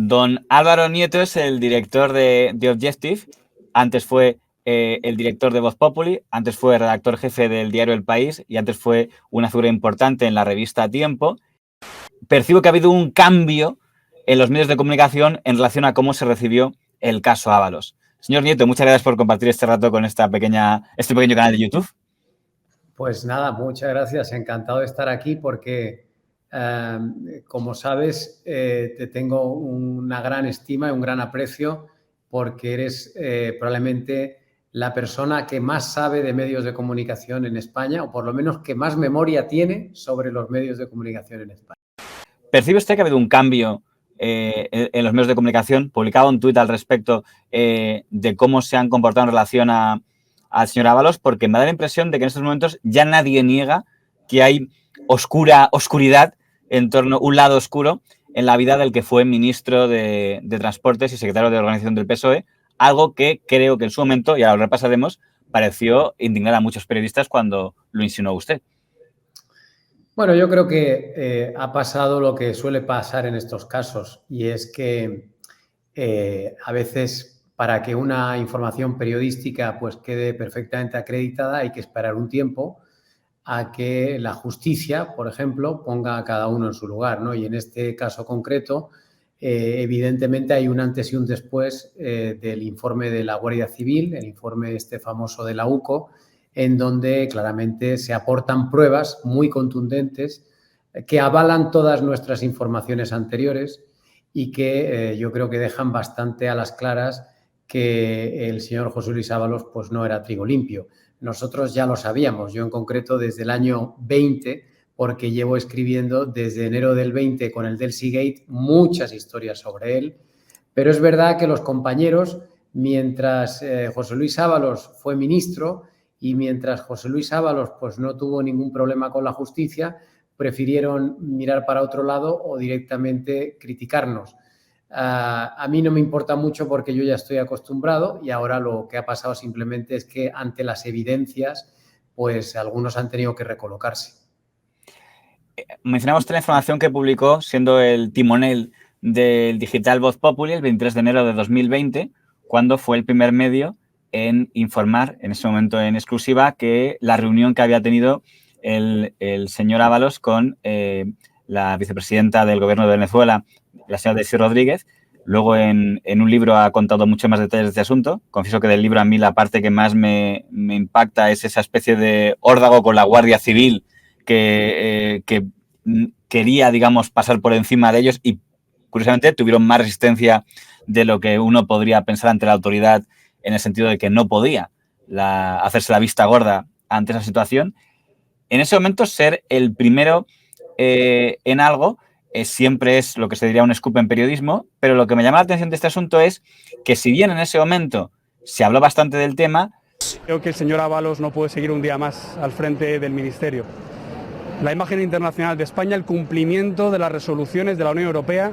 Don Álvaro Nieto es el director de Objective, antes fue el director de Voz Populi, antes fue redactor jefe del diario El País y antes fue una figura importante en la revista Tiempo. Percibo que ha habido un cambio en los medios de comunicación en relación a cómo se recibió el caso Ábalos. Señor Nieto, muchas gracias por compartir este rato con este pequeño canal de YouTube. Pues nada, muchas gracias. Encantado de estar aquí porque, como sabes, te tengo una gran estima y un gran aprecio porque eres probablemente la persona que más sabe de medios de comunicación en España, o por lo menos que más memoria tiene sobre los medios de comunicación en España. ¿Percibe usted que ha habido un cambio en los medios de comunicación? Publicaba un tuit al respecto de cómo se han comportado en relación al señor Ábalos, porque me da la impresión de que en estos momentos ya nadie niega que hay oscuridad en torno, un lado oscuro en la vida del que fue ministro de Transportes y secretario de Organización del PSOE, algo que creo que en su momento, ya lo repasaremos, pareció indignar a muchos periodistas cuando lo insinuó usted. Bueno, yo creo que ha pasado lo que suele pasar en estos casos, y es que a veces para que una información periodística pues quede perfectamente acreditada hay que esperar un tiempo a que la justicia, por ejemplo, ponga a cada uno en su lugar, ¿no? Y en este caso concreto, evidentemente hay un antes y un después del informe de la Guardia Civil, el informe este famoso de la UCO, en donde claramente se aportan pruebas muy contundentes que avalan todas nuestras informaciones anteriores y que yo creo que dejan bastante a las claras que el señor José Luis Ábalos pues no era trigo limpio. Nosotros ya lo sabíamos, yo en concreto desde el año 20, porque llevo escribiendo desde enero del 20 con el Delcy Gate muchas historias sobre él, pero es verdad que los compañeros, mientras José Luis Ábalos fue ministro y mientras José Luis Ábalos pues no tuvo ningún problema con la justicia, prefirieron mirar para otro lado o directamente criticarnos. A mí no me importa mucho porque yo ya estoy acostumbrado y ahora lo que ha pasado simplemente es que ante las evidencias, pues algunos han tenido que recolocarse. Mencionamos la información que publicó siendo el timonel del digital Voz Populi el 23 de enero de 2020, cuando fue el primer medio en informar, en ese momento en exclusiva, que la reunión que había tenido el señor Ábalos con la vicepresidenta del gobierno de Venezuela, la señora Delcy Rodríguez. Luego en un libro ha contado mucho más detalles de este asunto. Confieso que del libro a mí la parte que más me impacta es esa especie de órdago con la Guardia Civil que quería, digamos, pasar por encima de ellos y, curiosamente, tuvieron más resistencia de lo que uno podría pensar ante la autoridad, en el sentido de que no podía hacerse la vista gorda ante esa situación. En ese momento, ser el primero en algo siempre es lo que se diría un scoop en periodismo, pero lo que me llama la atención de este asunto es que, si bien en ese momento se habló bastante del tema, creo que el señor Ábalos no puede seguir un día más al frente del ministerio. La imagen internacional de España, el cumplimiento de las resoluciones de la Unión Europea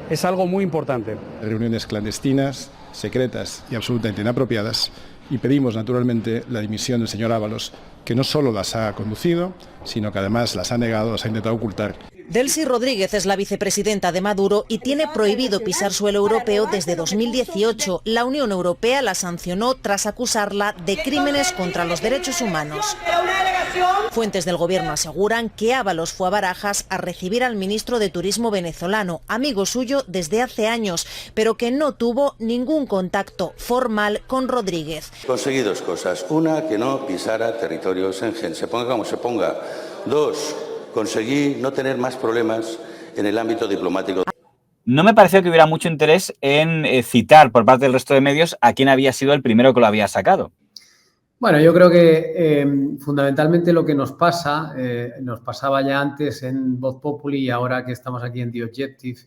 es algo muy importante. Reuniones clandestinas, secretas y absolutamente inapropiadas, y pedimos naturalmente la dimisión del señor Ábalos, que no solo las ha conducido, sino que además las ha negado, las ha intentado ocultar. Delcy Rodríguez es la vicepresidenta de Maduro y tiene prohibido pisar suelo europeo desde 2018. La Unión Europea la sancionó tras acusarla de crímenes contra los derechos humanos. Fuentes del gobierno aseguran que Ábalos fue a Barajas a recibir al ministro de Turismo venezolano, amigo suyo desde hace años, pero que no tuvo ningún contacto formal con Rodríguez. Conseguí dos cosas. Una, que no pisara territorio Schengen, se ponga como se ponga. Dos, conseguí no tener más problemas en el ámbito diplomático. No me pareció que hubiera mucho interés en citar por parte del resto de medios a quién había sido el primero que lo había sacado. Bueno, yo creo que fundamentalmente lo que nos pasa, nos pasaba ya antes en Voz Populi y ahora que estamos aquí en The Objective,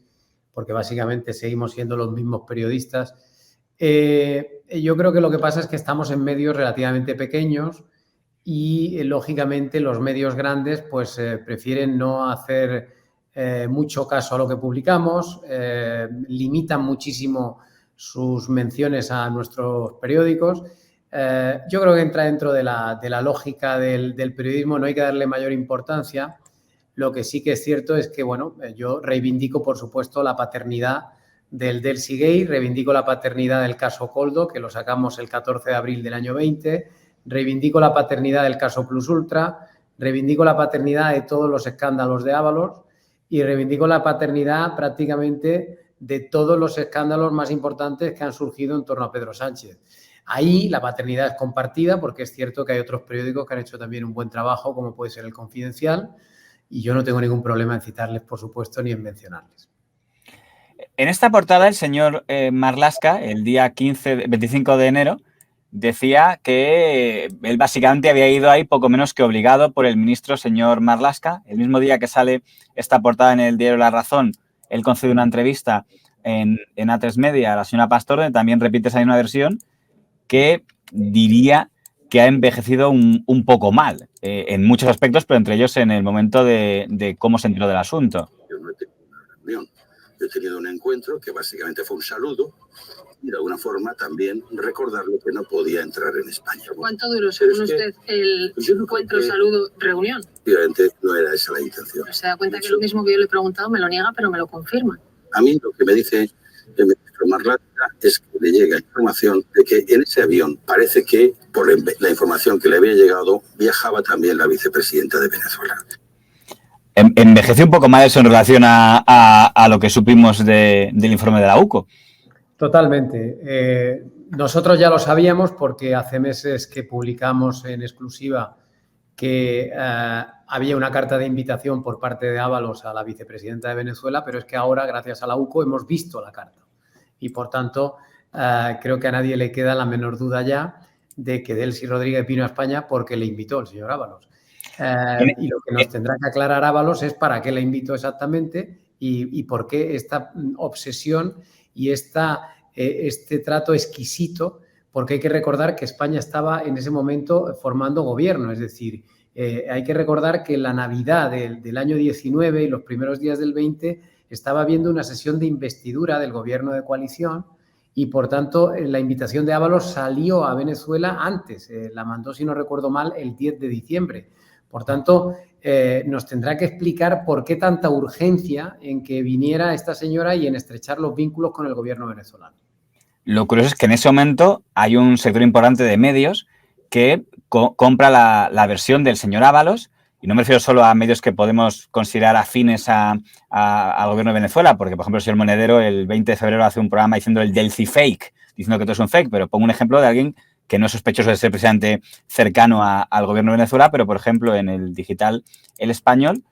porque básicamente seguimos siendo los mismos periodistas, yo creo que lo que pasa es que estamos en medios relativamente pequeños y, lógicamente, los medios grandes pues prefieren no hacer mucho caso a lo que publicamos, limitan muchísimo sus menciones a nuestros periódicos. Yo creo que entra dentro de la lógica del periodismo, no hay que darle mayor importancia. Lo que sí que es cierto es que, bueno, yo reivindico, por supuesto, la paternidad del Delsigate, reivindico la paternidad del caso Coldo, que lo sacamos el 14 de abril del año 20, reivindico la paternidad del caso Plus Ultra, reivindico la paternidad de todos los escándalos de Ábalos y reivindico la paternidad prácticamente de todos los escándalos más importantes que han surgido en torno a Pedro Sánchez. Ahí la paternidad es compartida porque es cierto que hay otros periódicos que han hecho también un buen trabajo, como puede ser El Confidencial, y yo no tengo ningún problema en citarles, por supuesto, ni en mencionarles. En esta portada, el señor Marlaska, el día 25 de enero, decía que él básicamente había ido ahí poco menos que obligado por el ministro señor Marlaska. El mismo día que sale esta portada en el diario La Razón, él concede una entrevista en A3 Media a la señora Pastor, donde también repite esa misma versión, que diría que ha envejecido un poco mal en muchos aspectos, pero entre ellos en el momento de cómo se enteró del asunto. Yo no he tenido una reunión, yo he tenido un encuentro que básicamente fue un saludo y de alguna forma también recordarle que no podía entrar en España. ¿Cuánto duró, según usted, el encuentro, saludo, reunión? Obviamente no era esa la intención. ¿Se da cuenta que lo mismo que yo le he preguntado me lo niega, pero me lo confirma? A mí lo que me dice el ministro Marlaska es que le llega información de que en ese avión parece que, por la información que le había llegado, viajaba también la vicepresidenta de Venezuela. Envejeció un poco mal eso en relación a lo que supimos del informe de la UCO. Totalmente. Nosotros ya lo sabíamos porque hace meses que publicamos en exclusiva que había una carta de invitación por parte de Ábalos a la vicepresidenta de Venezuela, pero es que ahora, gracias a la UCO, hemos visto la carta. Y, por tanto, creo que a nadie le queda la menor duda ya de que Delcy Rodríguez vino a España porque le invitó el señor Ábalos. Y lo que nos tendrá que aclarar Ábalos es para qué le invitó exactamente y por qué esta obsesión y este trato exquisito, porque hay que recordar que España estaba en ese momento formando gobierno, es decir, hay que recordar que la Navidad del año 19 y los primeros días del 20 estaba habiendo una sesión de investidura del gobierno de coalición y, por tanto, la invitación de Ábalos salió a Venezuela antes, la mandó, si no recuerdo mal, el 10 de diciembre. Por tanto, nos tendrá que explicar por qué tanta urgencia en que viniera esta señora y en estrechar los vínculos con el gobierno venezolano. Lo curioso es que en ese momento hay un sector importante de medios que compra la versión del señor Ábalos, y no me refiero solo a medios que podemos considerar afines al gobierno de Venezuela, porque, por ejemplo, el señor Monedero el 20 de febrero hace un programa diciendo el Delcy Fake, diciendo que todo es un fake, pero pongo un ejemplo de alguien que no es sospechoso de ser precisamente cercano al gobierno de Venezuela, pero, por ejemplo, en el digital El Español,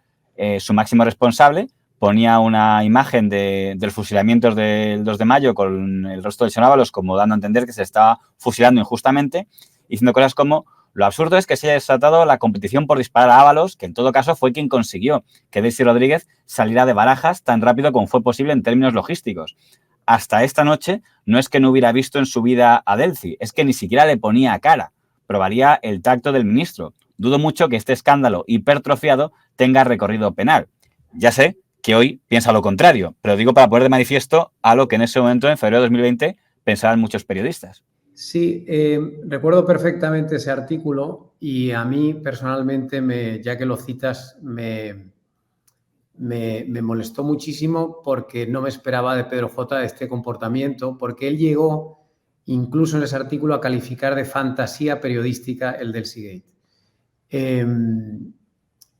su máximo responsable ponía una imagen de los fusilamientos del 2 de mayo con el rostro del señor Ábalos, como dando a entender que se estaba fusilando injustamente, diciendo cosas como: lo absurdo es que se haya desatado la competición por disparar a Ábalos, que en todo caso fue quien consiguió que Delcy Rodríguez saliera de Barajas tan rápido como fue posible en términos logísticos. Hasta esta noche no es que no hubiera visto en su vida a Delcy, es que ni siquiera le ponía cara. Probaría el tacto del ministro. Dudo mucho que este escándalo hipertrofiado tenga recorrido penal. Ya sé que hoy piensa lo contrario, pero digo para poner de manifiesto algo que en ese momento, en febrero de 2020, pensaban muchos periodistas. Sí, recuerdo perfectamente ese artículo y a mí personalmente, ya que lo citas, me molestó muchísimo porque no me esperaba de Pedro J este comportamiento, porque él llegó incluso en ese artículo a calificar de fantasía periodística el Delsigate.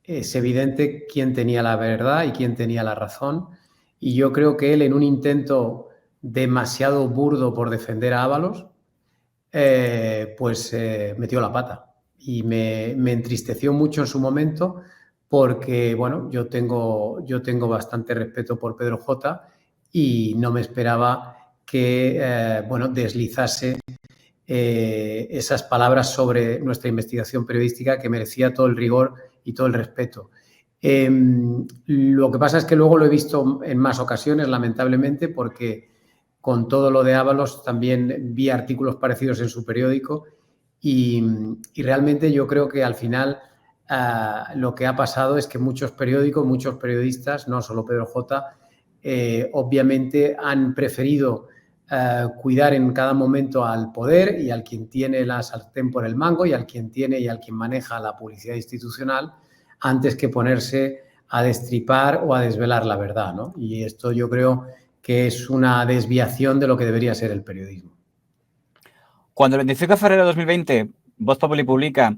Es evidente quién tenía la verdad y quién tenía la razón, y yo creo que él, en un intento demasiado burdo por defender a Ábalos, metió la pata y me entristeció mucho en su momento porque, bueno, yo tengo bastante respeto por Pedro J y no me esperaba que, deslizase esas palabras sobre nuestra investigación periodística, que merecía todo el rigor y todo el respeto. Lo que pasa es que luego lo he visto en más ocasiones, lamentablemente, porque con todo lo de Ábalos también vi artículos parecidos en su periódico y realmente yo creo que al final lo que ha pasado es que muchos periódicos, muchos periodistas, no solo Pedro J, obviamente han preferido cuidar en cada momento al poder y al quien tiene la sartén por el mango y al quien tiene y al quien maneja la publicidad institucional, antes que ponerse a destripar o a desvelar la verdad, ¿no? Y esto yo creo que es una desviación de lo que debería ser el periodismo. Cuando el 25 de febrero de 2020 Voz Populi publica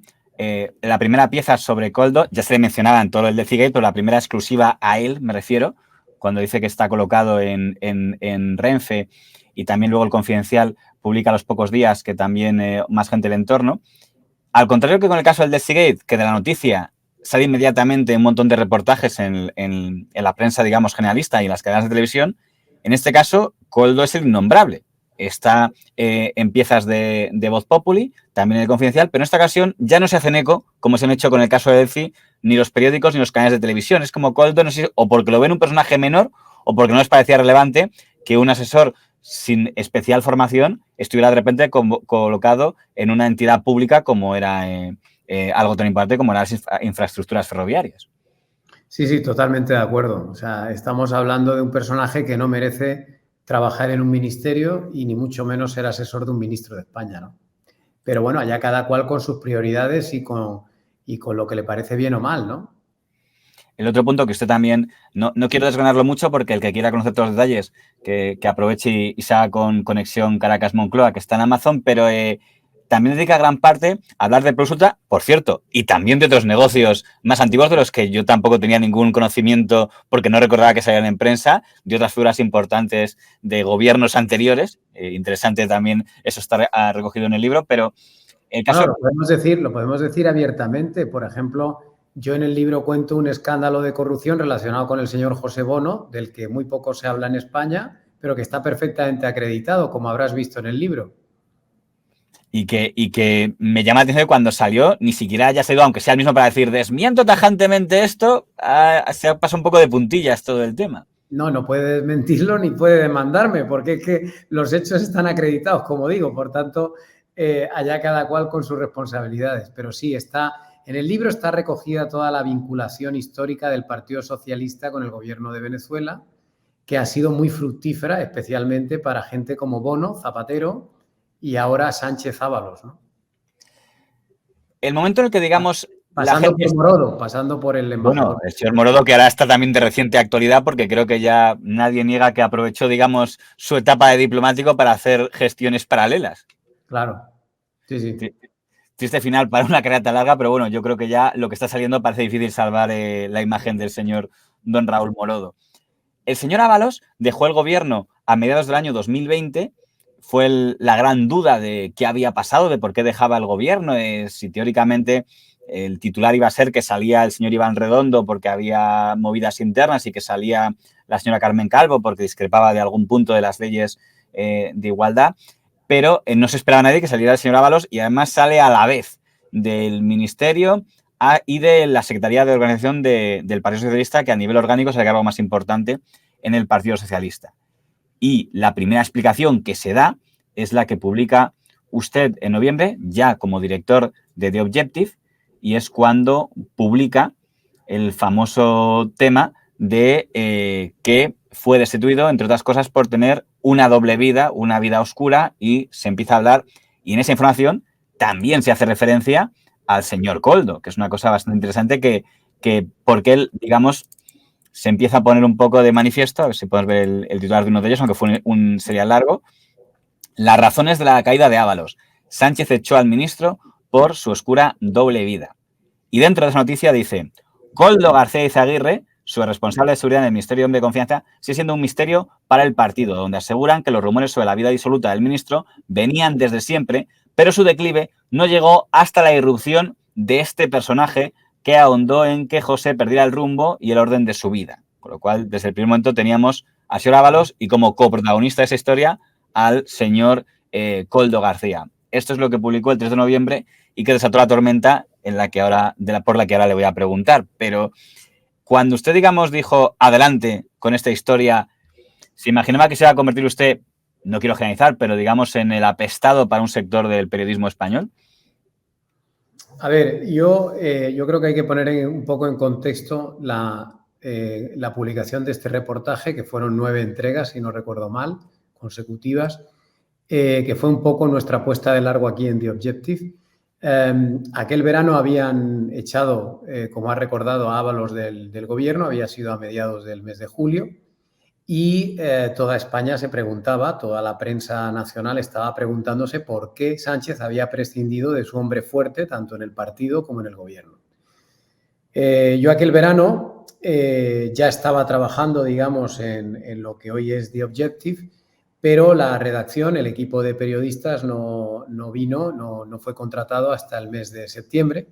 la primera pieza sobre Koldo, ya se le mencionaba en todo el Decigate, pero la primera exclusiva a él, me refiero, cuando dice que está colocado en Renfe, y también luego el Confidencial publica a los pocos días que también más gente del entorno. Al contrario que con el caso del Decigate, que de la noticia sale inmediatamente un montón de reportajes en la prensa, digamos, generalista y en las cadenas de televisión, en este caso, Koldo es el innombrable. Está en piezas de Voz Populi, también en el Confidencial, pero en esta ocasión ya no se hacen eco, como se han hecho con el caso de Delphi, ni los periódicos ni los canales de televisión. Es como Koldo, no sé, o porque lo ven un personaje menor o porque no les parecía relevante que un asesor sin especial formación estuviera de repente colocado en una entidad pública como era algo tan importante como eran las infraestructuras ferroviarias. Sí, sí, totalmente de acuerdo. O sea, estamos hablando de un personaje que no merece trabajar en un ministerio y ni mucho menos ser asesor de un ministro de España, ¿no? Pero bueno, allá cada cual con sus prioridades y con lo que le parece bien o mal, ¿no? El otro punto que usted también, no quiero desgranarlo mucho porque el que quiera conocer todos los detalles, que aproveche y se haga con conexión Caracas-Moncloa, que está en Amazon, pero también dedica gran parte a hablar de Plus Ultra, por cierto, y también de otros negocios más antiguos de los que yo tampoco tenía ningún conocimiento porque no recordaba que salían en prensa, de otras figuras importantes de gobiernos anteriores. Interesante también, eso está recogido en el libro, pero el caso... No, lo podemos decir abiertamente. Por ejemplo, yo en el libro cuento un escándalo de corrupción relacionado con el señor José Bono, del que muy poco se habla en España, pero que está perfectamente acreditado, como habrás visto en el libro. Y que me llama la atención que cuando salió ni siquiera haya sido, aunque sea el mismo para decir desmiento tajantemente esto, se ha pasado un poco de puntillas todo el tema. No puede desmentirlo ni puede demandarme, porque es que los hechos están acreditados, como digo, por tanto, allá cada cual con sus responsabilidades. Pero sí, en el libro está recogida toda la vinculación histórica del Partido Socialista con el gobierno de Venezuela, que ha sido muy fructífera, especialmente para gente como Bono, Zapatero y ahora Sánchez Ábalos, ¿no? El momento en el que, digamos... Pasando por Morodo, pasando por el embajador. Bueno, el señor Morodo, que ahora está también de reciente actualidad, porque creo que ya nadie niega que aprovechó, digamos, su etapa de diplomático para hacer gestiones paralelas. Claro, sí. Triste final para una carrera tan larga, pero bueno, yo creo que ya lo que está saliendo parece difícil salvar la imagen del señor don Raúl Morodo. El señor Ábalos dejó el gobierno a mediados del año 2020. Fue la gran duda de qué había pasado, de por qué dejaba el gobierno, si teóricamente el titular iba a ser que salía el señor Iván Redondo porque había movidas internas y que salía la señora Carmen Calvo porque discrepaba de algún punto de las leyes de igualdad, pero no se esperaba nadie que saliera el señor Ábalos y además sale a la vez del Ministerio y de la Secretaría de Organización del Partido Socialista, que a nivel orgánico es el cargo más importante en el Partido Socialista. Y la primera explicación que se da es la que publica usted en noviembre, ya como director de The Objective, y es cuando publica el famoso tema de que fue destituido, entre otras cosas, por tener una doble vida, una vida oscura, y se empieza a hablar, y en esa información también se hace referencia al señor Koldo, que es una cosa bastante interesante que porque él, digamos, se empieza a poner un poco de manifiesto, a ver si podemos ver el titular de uno de ellos, aunque fue un serial largo. Las razones de la caída de Ábalos. Sánchez echó al ministro por su oscura doble vida. Y dentro de esa noticia dice, Koldo García Izaguirre, su responsable de seguridad en el Ministerio de Hombre de Confianza, sigue siendo un misterio para el partido, donde aseguran que los rumores sobre la vida disoluta del ministro venían desde siempre, pero su declive no llegó hasta la irrupción de este personaje que ahondó en que José perdiera el rumbo y el orden de su vida. Con lo cual, desde el primer momento teníamos a señor Ábalos y como coprotagonista de esa historia al señor Koldo García. Esto es lo que publicó el 3 de noviembre y que desató la tormenta por la que ahora le voy a preguntar. Pero cuando usted, digamos, dijo adelante con esta historia, ¿se imaginaba que se iba a convertir usted, no quiero generalizar, pero digamos en el apestado para un sector del periodismo español? A ver, yo creo que hay que poner un poco en contexto la publicación de este reportaje, que fueron 9 entregas, si no recuerdo mal, consecutivas, que fue un poco nuestra puesta de largo aquí en The Objective. Aquel verano habían echado, como ha recordado, a Ábalos del gobierno, había sido a mediados del mes de julio, y toda España se preguntaba, toda la prensa nacional estaba preguntándose por qué Sánchez había prescindido de su hombre fuerte, tanto en el partido como en el gobierno. Yo aquel verano ya estaba trabajando, digamos, en lo que hoy es The Objective, pero la redacción, el equipo de periodistas no vino, no fue contratado hasta el mes de septiembre.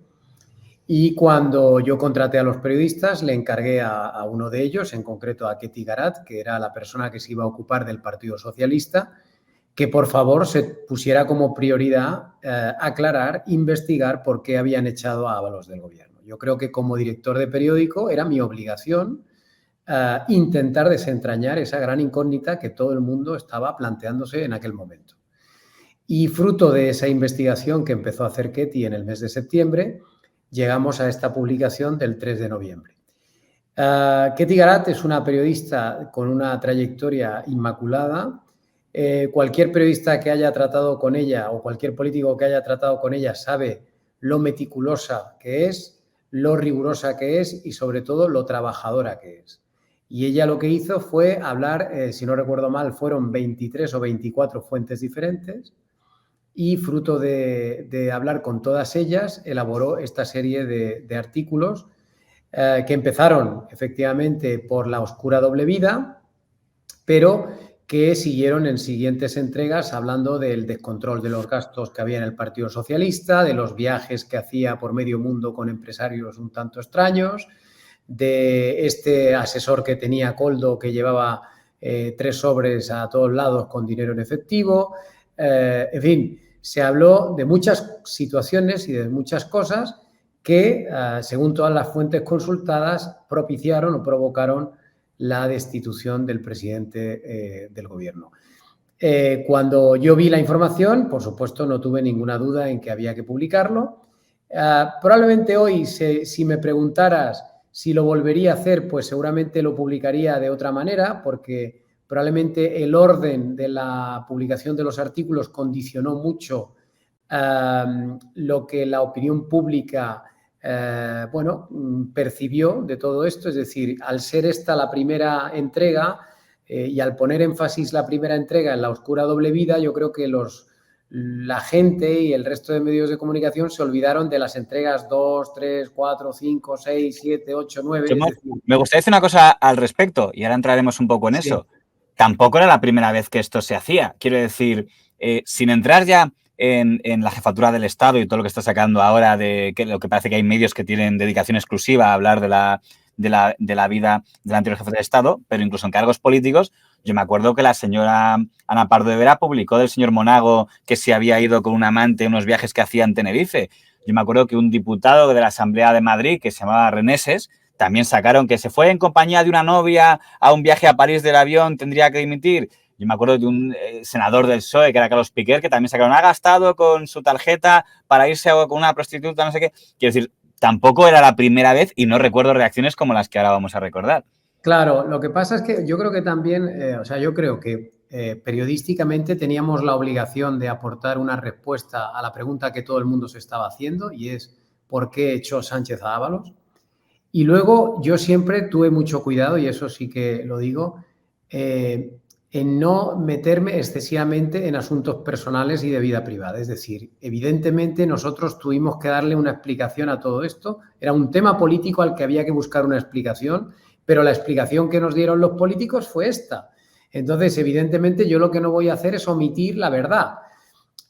Y cuando yo contraté a los periodistas, le encargué a uno de ellos, en concreto a Ketty Garat, que era la persona que se iba a ocupar del Partido Socialista, que por favor se pusiera como prioridad aclarar, investigar por qué habían echado a Ábalos del gobierno. Yo creo que como director de periódico era mi obligación intentar desentrañar esa gran incógnita que todo el mundo estaba planteándose en aquel momento. Y fruto de esa investigación que empezó a hacer Ketty en el mes de septiembre, llegamos a esta publicación del 3 de noviembre. Ketty Garat es una periodista con una trayectoria inmaculada. Cualquier periodista que haya tratado con ella o cualquier político que haya tratado con ella sabe lo meticulosa que es, lo rigurosa que es y sobre todo lo trabajadora que es. Y ella lo que hizo fue hablar, si no recuerdo mal, fueron 23 o 24 fuentes diferentes y fruto de hablar con todas ellas elaboró esta serie de artículos que empezaron efectivamente por La oscura doble vida, pero que siguieron en siguientes entregas hablando del descontrol de los gastos que había en el Partido Socialista, de los viajes que hacía por medio mundo con empresarios un tanto extraños, de este asesor que tenía Koldo que llevaba 3 sobres a todos lados con dinero en efectivo, en fin, se habló de muchas situaciones y de muchas cosas que, según todas las fuentes consultadas, propiciaron o provocaron la destitución del presidente del gobierno. Cuando yo vi la información, por supuesto, no tuve ninguna duda en que había que publicarlo. Probablemente hoy, si me preguntaras si lo volvería a hacer, pues seguramente lo publicaría de otra manera, porque probablemente el orden de la publicación de los artículos condicionó mucho lo que la opinión pública percibió de todo esto. Es decir, al ser esta la primera entrega y al poner énfasis la primera entrega en La oscura doble vida, yo creo que la gente y el resto de medios de comunicación se olvidaron de las entregas 2, 3, 4, 5, 6, 7, 8, 9. Me gustaría decir una cosa al respecto y ahora entraremos un poco en eso. Tampoco era la primera vez que esto se hacía. Quiero decir, sin entrar ya en la jefatura del Estado y todo lo que está sacando ahora de que lo que parece que hay medios que tienen dedicación exclusiva a hablar de la vida del anterior jefe del Estado, pero incluso en cargos políticos. Yo me acuerdo que la señora Ana Pardo de Vera publicó del señor Monago que se había ido con un amante en unos viajes que hacía en Tenerife. Yo me acuerdo que un diputado de la Asamblea de Madrid que se llamaba Reneses también sacaron que se fue en compañía de una novia a un viaje a París del avión, tendría que dimitir. Yo me acuerdo de un senador del PSOE, que era Carlos Piquer, que también sacaron, ha gastado con su tarjeta para irse con una prostituta, no sé qué. Quiero decir, tampoco era la primera vez y no recuerdo reacciones como las que ahora vamos a recordar. Claro, lo que pasa es que yo creo que también, yo creo que periodísticamente teníamos la obligación de aportar una respuesta a la pregunta que todo el mundo se estaba haciendo y es ¿por qué echó Sánchez a Ábalos? Y luego yo siempre tuve mucho cuidado, y eso sí que lo digo, en no meterme excesivamente en asuntos personales y de vida privada. Es decir, evidentemente nosotros tuvimos que darle una explicación a todo esto. Era un tema político al que había que buscar una explicación, pero la explicación que nos dieron los políticos fue esta. Entonces, evidentemente, yo lo que no voy a hacer es omitir la verdad.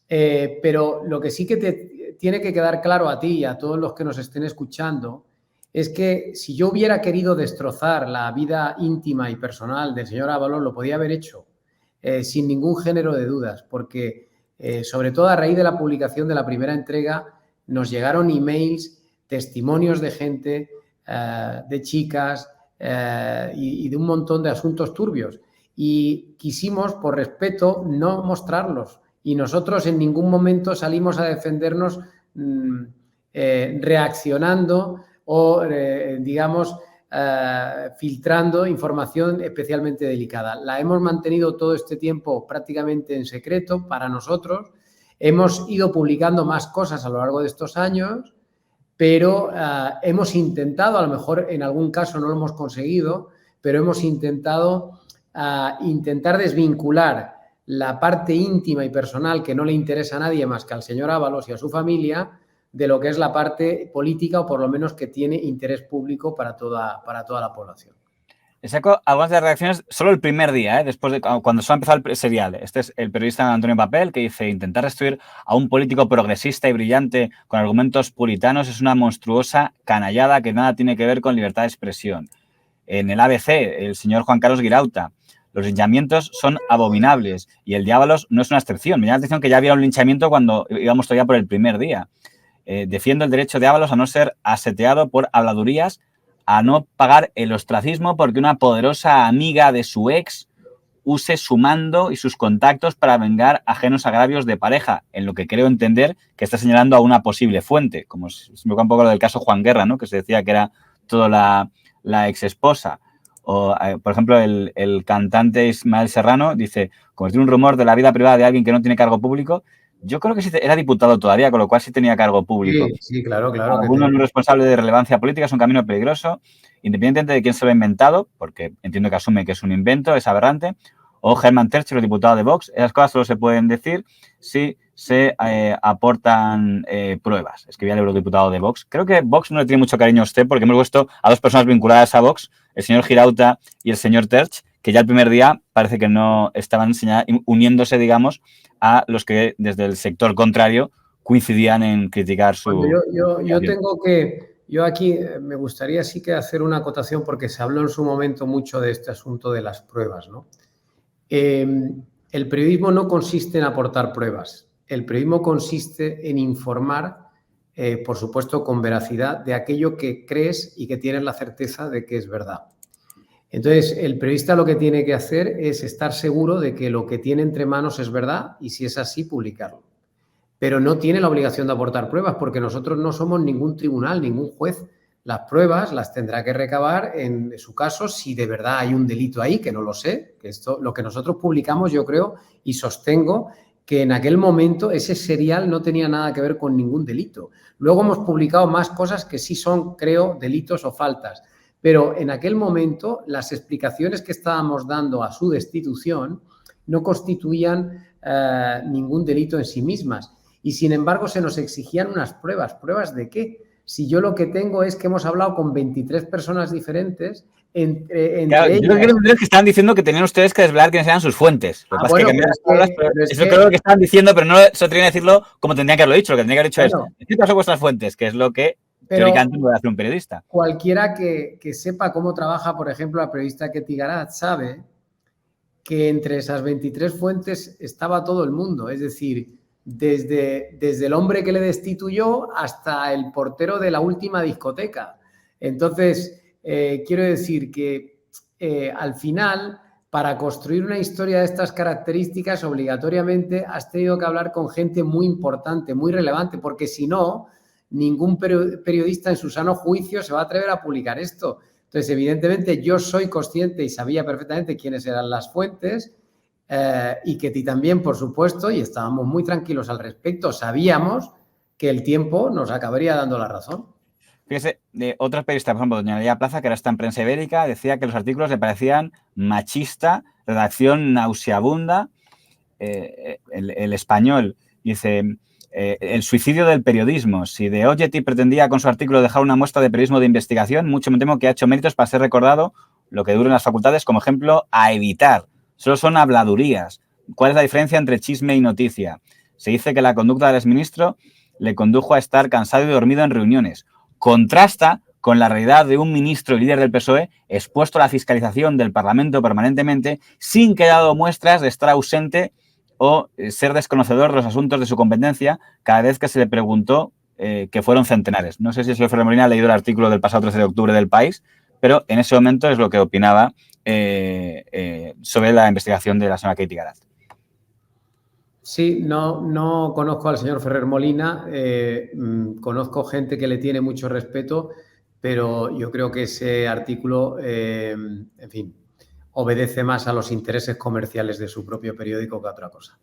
Pero lo que sí que te tiene que quedar claro a ti y a todos los que nos estén escuchando es que si yo hubiera querido destrozar la vida íntima y personal del señor Ábalos, lo podía haber hecho sin ningún género de dudas, porque sobre todo a raíz de la publicación de la primera entrega nos llegaron emails, testimonios de gente, de chicas y de un montón de asuntos turbios. Y quisimos, por respeto, no mostrarlos. Y nosotros en ningún momento salimos a defendernos reaccionando o, filtrando información especialmente delicada. La hemos mantenido todo este tiempo prácticamente en secreto para nosotros. Hemos ido publicando más cosas a lo largo de estos años, pero hemos intentado, a lo mejor en algún caso no lo hemos conseguido, pero hemos intentado a intentar desvincular la parte íntima y personal que no le interesa a nadie más que al señor Ábalos y a su familia de lo que es la parte política o por lo menos que tiene interés público para toda la población. Saco algunas de las reacciones solo el primer día, después de cuando se ha empezado el serial. Este es el periodista Antonio Papel, que dice: intentar destruir a un político progresista y brillante con argumentos puritanos es una monstruosa canallada que nada tiene que ver con libertad de expresión. En el ABC, el señor Juan Carlos Guirauta: los linchamientos son abominables y el de Ábalos no es una excepción. Me llama la atención que ya había un linchamiento cuando íbamos todavía por el primer día. Defiendo el derecho de Ábalos a no ser aseteado por habladurías, a no pagar el ostracismo porque una poderosa amiga de su ex use su mando y sus contactos para vengar ajenos agravios de pareja, en lo que creo entender que está señalando a una posible fuente, como se me ocurre un poco lo del caso Juan Guerra, ¿no? Que se decía que era toda la ex esposa. O, por ejemplo, el cantante Ismael Serrano dice: convertir un rumor de la vida privada de alguien que no tiene cargo público. Yo creo que sí era diputado todavía, con lo cual sí tenía cargo público. Sí, claro. Algunos no responsables de relevancia política es un camino peligroso, independientemente de quién se lo ha inventado, porque entiendo que asume que es un invento, es aberrante. O Germán Terch, el diputado de Vox. Esas cosas solo se pueden decir si se aportan pruebas. Escribía el eurodiputado de Vox. Creo que Vox no le tiene mucho cariño a usted porque hemos puesto a dos personas vinculadas a Vox, el señor Girauta y el señor Terch, que ya el primer día parece que no estaban uniéndose, digamos, a los que desde el sector contrario coincidían en criticar su... Yo aquí me gustaría sí que hacer una acotación porque se habló en su momento mucho de este asunto de las pruebas, ¿no? El periodismo no consiste en aportar pruebas. El periodismo consiste en informar, por supuesto, con veracidad de aquello que crees y que tienes la certeza de que es verdad. Entonces, el periodista lo que tiene que hacer es estar seguro de que lo que tiene entre manos es verdad y, si es así, publicarlo. Pero no tiene la obligación de aportar pruebas porque nosotros no somos ningún tribunal, ningún juez. Las pruebas las tendrá que recabar en su caso si de verdad hay un delito ahí, que no lo sé. Que esto, lo que nosotros publicamos, yo creo y sostengo que en aquel momento ese serial no tenía nada que ver con ningún delito. Luego hemos publicado más cosas que sí son, creo, delitos o faltas. Pero en aquel momento las explicaciones que estábamos dando a su destitución no constituían ningún delito en sí mismas. Y sin embargo se nos exigían unas pruebas. ¿Pruebas de qué? Si yo lo que tengo es que hemos hablado con 23 personas diferentes, entre claro, ellas... Yo lo que quiero entender es que estaban diciendo que tenían ustedes que desvelar quiénes eran sus fuentes. Lo que pasa es que eso creo que estaban diciendo, pero no se atrevían a decirlo como tendrían que haberlo dicho. Lo que tendrían que haber dicho es: ¿qué son vuestras fuentes? Que es lo que teóricamente puede hacer un periodista. Cualquiera que sepa cómo trabaja, por ejemplo, la periodista Ketty Garat, sabe que entre esas 23 fuentes estaba todo el mundo. Es decir, desde el hombre que le destituyó hasta el portero de la última discoteca. Entonces, quiero decir que al final, para construir una historia de estas características, obligatoriamente has tenido que hablar con gente muy importante, muy relevante, porque si no, ningún periodista en su sano juicio se va a atrever a publicar esto. Entonces, evidentemente, yo soy consciente y sabía perfectamente quiénes eran las fuentes, y que ti también, por supuesto, y estábamos muy tranquilos al respecto. Sabíamos que el tiempo nos acabaría dando la razón. Fíjese, de otros periodistas, por ejemplo, doña María Plaza, que ahora está en Prensa Ibérica, decía que los artículos le parecían machista, redacción nauseabunda. El Español dice: el suicidio del periodismo. Si The Objective pretendía con su artículo dejar una muestra de periodismo de investigación, mucho me temo que ha hecho méritos para ser recordado lo que dure en las facultades como ejemplo a evitar. Solo son habladurías. ¿Cuál es la diferencia entre chisme y noticia? Se dice que la conducta del exministro le condujo a estar cansado y dormido en reuniones. Contrasta con la realidad de un ministro y líder del PSOE expuesto a la fiscalización del Parlamento permanentemente sin que haya dado muestras de estar ausente o ser desconocedor de los asuntos de su competencia cada vez que se le preguntó, que fueron centenares. No sé si el señor Ferrer Molina ha leído el artículo del pasado 13 de octubre del País, pero en ese momento es lo que opinaba sobre la investigación de la señora Ketty Garat. Sí, no conozco al señor Ferrer Molina, conozco gente que le tiene mucho respeto, pero yo creo que ese artículo, en fin, obedece más a los intereses comerciales de su propio periódico que a otra cosa.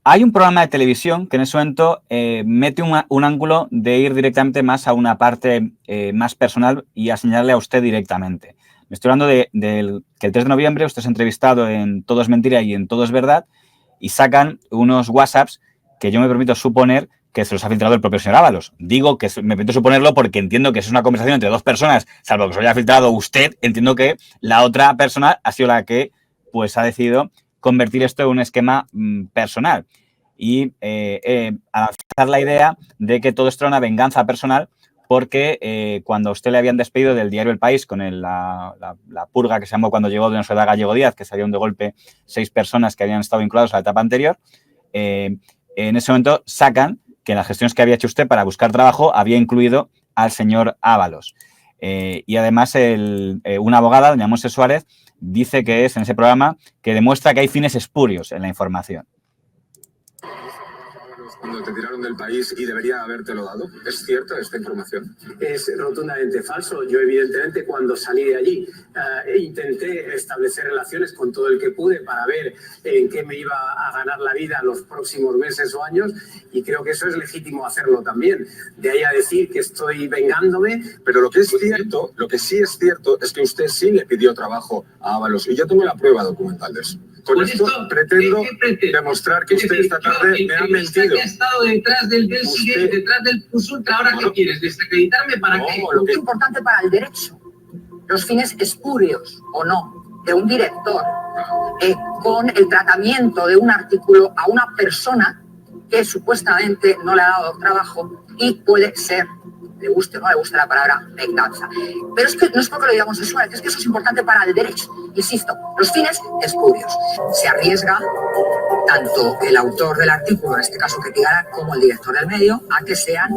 Hay un programa de televisión que en ese momento mete un ángulo de ir directamente más a una parte más personal y a señalarle a usted directamente. Me estoy hablando que el 3 de noviembre usted es entrevistado en Todo es Mentira y en Todo es Verdad y sacan unos WhatsApps que yo me permito suponer que se los ha filtrado el propio señor Ábalos. Digo que me permito suponerlo porque entiendo que es una conversación entre dos personas, salvo que se lo haya filtrado usted, entiendo que la otra persona ha sido la que pues ha decidido convertir esto en un esquema personal y avanzar la idea de que todo esto era una venganza personal porque cuando a usted le habían despedido del diario El País con la purga que se llamó cuando llegó Doña Soledad Gallego Díaz, que salieron de golpe 6 personas que habían estado vinculadas a la etapa anterior, en ese momento sacan que en las gestiones que había hecho usted para buscar trabajo había incluido al señor Ábalos. Y además una abogada, doña Monse Suárez, dice que es en ese programa que demuestra que hay fines espurios en la información. Cuando te tiraron del país y debería habértelo dado. ¿Es cierta esta información? Es rotundamente falso. Yo, evidentemente, cuando salí de allí, intenté establecer relaciones con todo el que pude para ver en qué me iba a ganar la vida los próximos meses o años, y creo que eso es legítimo hacerlo también. De ahí a decir que estoy vengándome. Pero lo que es cierto, lo que sí es cierto, es que usted sí le pidió trabajo a Ábalos, y yo tengo la prueba documental de eso. Con esto pretendo demostrar que usted esta tarde me ha mentido. Que ha estado detrás del Seagate, detrás del Plus Ultra, ¿ahora qué quieres? ¿Desacreditarme para qué? Lo que es importante para el derecho, los fines espurios o no de un director con el tratamiento de un artículo a una persona que supuestamente no le ha dado trabajo y puede ser, le guste o no le guste la palabra, venganza. Pero es que no es porque lo digamos de suerte, es que eso es importante para el derecho. Insisto, los fines espurios. Se arriesga tanto el autor del artículo, en este caso que Tigara, como el director del medio, a que sean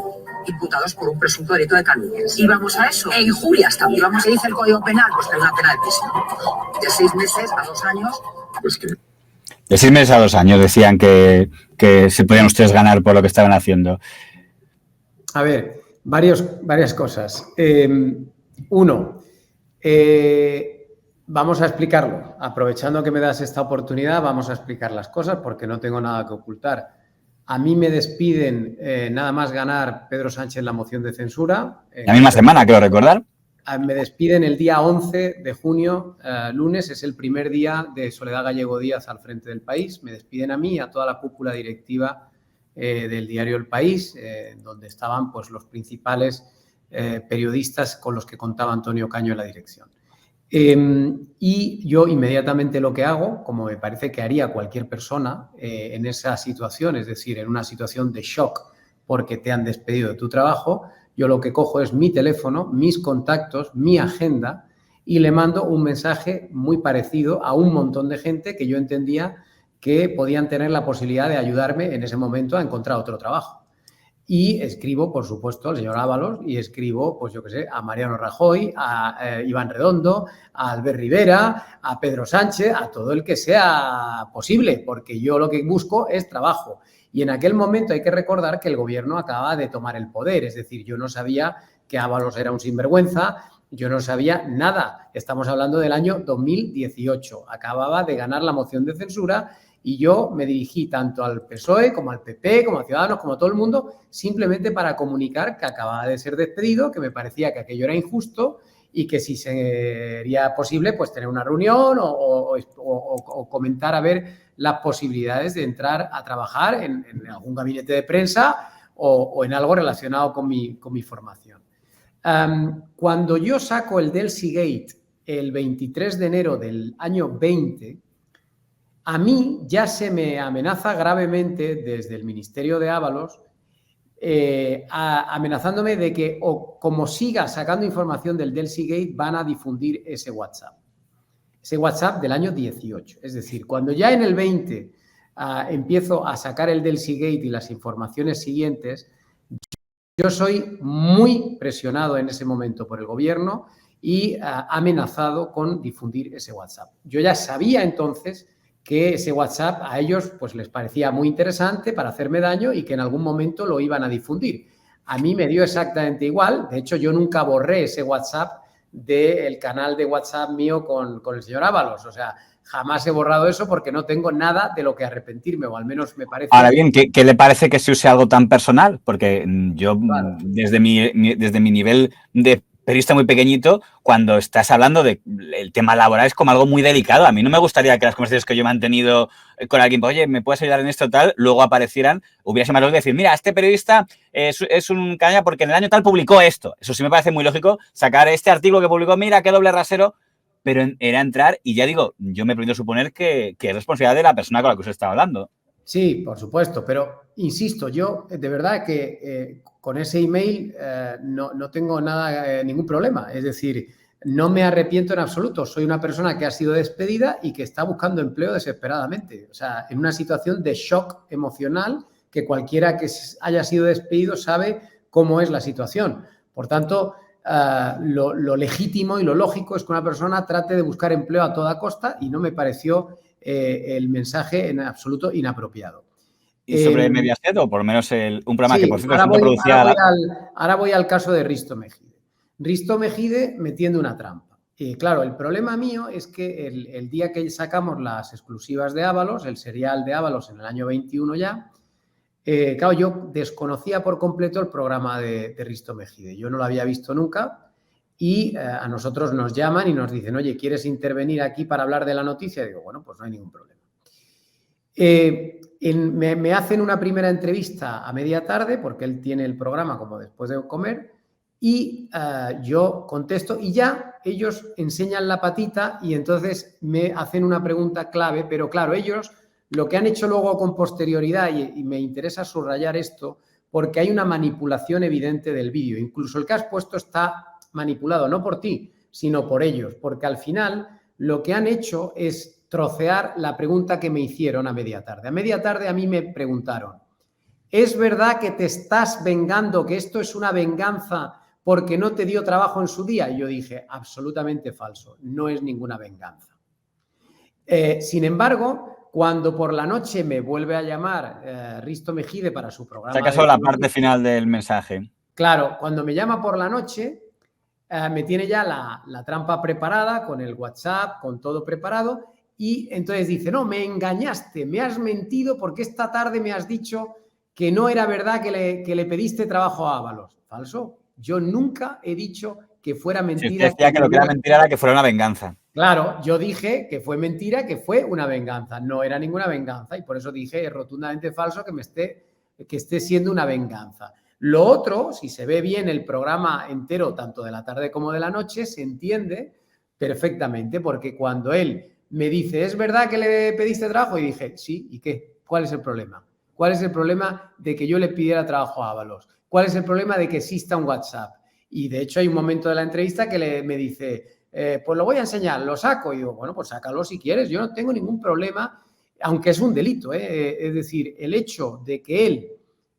imputados por un presunto delito de calumnia. Y vamos a eso. E injurias también. Vamos a dice el Código Penal, pues que es una pena altísima. De 6 meses a 2 años. Pues que... De 6 meses a 2 años decían que se podían ustedes ganar por lo que estaban haciendo. A ver, varias cosas. Uno, vamos a explicarlo. Aprovechando que me das esta oportunidad, vamos a explicar las cosas porque no tengo nada que ocultar. A mí me despiden nada más ganar Pedro Sánchez la moción de censura. La misma semana, creo recordar. Me despiden el día 11 de junio, lunes, es el primer día de Soledad Gallego Díaz al frente del país. Me despiden a mí y a toda la cúpula directiva del diario El País, donde estaban pues, los principales periodistas con los que contaba Antonio Caño en la dirección. Y yo inmediatamente lo que hago, como me parece que haría cualquier persona en esa situación, es decir, en una situación de shock porque te han despedido de tu trabajo, yo lo que cojo es mi teléfono, mis contactos, mi agenda y le mando un mensaje muy parecido a un montón de gente que yo entendía que podían tener la posibilidad de ayudarme en ese momento a encontrar otro trabajo. Y escribo, por supuesto, al señor Ábalos y escribo, pues yo qué sé, a Mariano Rajoy, a Iván Redondo, a Albert Rivera, a Pedro Sánchez, a todo el que sea posible, porque yo lo que busco es trabajo. Y en aquel momento hay que recordar que el gobierno acaba de tomar el poder, es decir, yo no sabía que Ábalos era un sinvergüenza, yo no sabía nada. Estamos hablando del año 2018, acababa de ganar la moción de censura y yo me dirigí tanto al PSOE como al PP, como a Ciudadanos, como a todo el mundo, simplemente para comunicar que acababa de ser despedido, que me parecía que aquello era injusto y que si sería posible pues tener una reunión o comentar a ver las posibilidades de entrar a trabajar en algún gabinete de prensa o en algo relacionado con mi formación. Cuando yo saco el del Seagate el 23 de enero del año 20, a mí ya se me amenaza gravemente desde el Ministerio de Ábalos, amenazándome de que o como siga sacando información del Seagate van a difundir ese WhatsApp del año 18. Es decir, cuando ya en el 20 empiezo a sacar el del Seagate y las informaciones siguientes, yo soy muy presionado en ese momento por el gobierno y amenazado con difundir ese WhatsApp. Yo ya sabía entonces que ese WhatsApp a ellos pues les parecía muy interesante para hacerme daño y que en algún momento lo iban a difundir. A mí me dio exactamente igual. De hecho, yo nunca borré ese WhatsApp del canal de WhatsApp mío con el señor Ábalos. O sea, jamás he borrado eso porque no tengo nada de lo que arrepentirme, o al menos me parece... Ahora bien, ¿qué le parece que se use algo tan personal? Porque yo, claro, desde mi nivel de periodista muy pequeñito, cuando estás hablando del tema laboral es como algo muy delicado. A mí no me gustaría que las conversaciones que yo he mantenido con alguien, oye, ¿me puedes ayudar en esto tal? Luego aparecieran, hubiese más lógico decir, mira, este periodista es un caña porque en el año tal publicó esto. Eso sí me parece muy lógico, sacar este artículo que publicó, mira, qué doble rasero, pero era entrar y ya digo, yo me permito suponer que es responsabilidad de la persona con la que usted está hablando. Sí, por supuesto, pero insisto, yo de verdad que con ese email no tengo ningún problema. Es decir, no me arrepiento en absoluto. Soy una persona que ha sido despedida y que está buscando empleo desesperadamente. O sea, en una situación de shock emocional que cualquiera que haya sido despedido sabe cómo es la situación. Por tanto, lo legítimo y lo lógico es que una persona trate de buscar empleo a toda costa y no me pareció el mensaje en absoluto inapropiado. ¿Y sobre Mediaset o por lo menos un programa sí, que por cierto siempre producía... Ahora voy al caso de Risto Mejide. Risto Mejide me tiende una trampa. Y claro, el problema mío es que el día que sacamos las exclusivas de Ábalos, el serial de Ábalos en el año 21 ya, claro, yo desconocía por completo el programa de Risto Mejide. Yo no lo había visto nunca. Y a nosotros nos llaman y nos dicen, oye, ¿quieres intervenir aquí para hablar de la noticia? Y digo, bueno, pues no hay ningún problema. Me hacen una primera entrevista a media tarde, porque él tiene el programa como después de comer, y yo contesto y ya ellos enseñan la patita y entonces me hacen una pregunta clave, pero claro, ellos lo que han hecho luego con posterioridad, y me interesa subrayar esto, porque hay una manipulación evidente del vídeo. Incluso el que has puesto está manipulado no por ti, sino por ellos, porque al final lo que han hecho es trocear la pregunta que me hicieron a media tarde. A media tarde a mí me preguntaron, ¿es verdad que te estás vengando, que esto es una venganza porque no te dio trabajo en su día? Y yo dije, absolutamente falso, no es ninguna venganza. Sin embargo, cuando por la noche me vuelve a llamar Risto Mejide para su programa... ¿Se acaso la parte final del mensaje? Claro, cuando me llama por la noche... me tiene ya la trampa preparada, con el WhatsApp, con todo preparado, y entonces dice, no, me engañaste, me has mentido porque esta tarde me has dicho que no era verdad que le pediste trabajo a Ábalos. Falso. Yo nunca he dicho que fuera mentira. Sí, decía que lo que era mentira era que fuera una venganza. Claro, yo dije que fue mentira, que fue una venganza. No era ninguna venganza y por eso dije, es rotundamente falso que esté siendo una venganza. Lo otro, si se ve bien el programa entero, tanto de la tarde como de la noche, se entiende perfectamente, porque cuando él me dice, ¿es verdad que le pediste trabajo? Y dije, sí, ¿y qué? ¿Cuál es el problema? ¿Cuál es el problema de que yo le pidiera trabajo a Ábalos? ¿Cuál es el problema de que exista un WhatsApp? Y de hecho hay un momento de la entrevista que me dice, pues lo voy a enseñar, lo saco. Y digo, bueno, pues sácalo si quieres, yo no tengo ningún problema, aunque es un delito, es decir, el hecho de que él,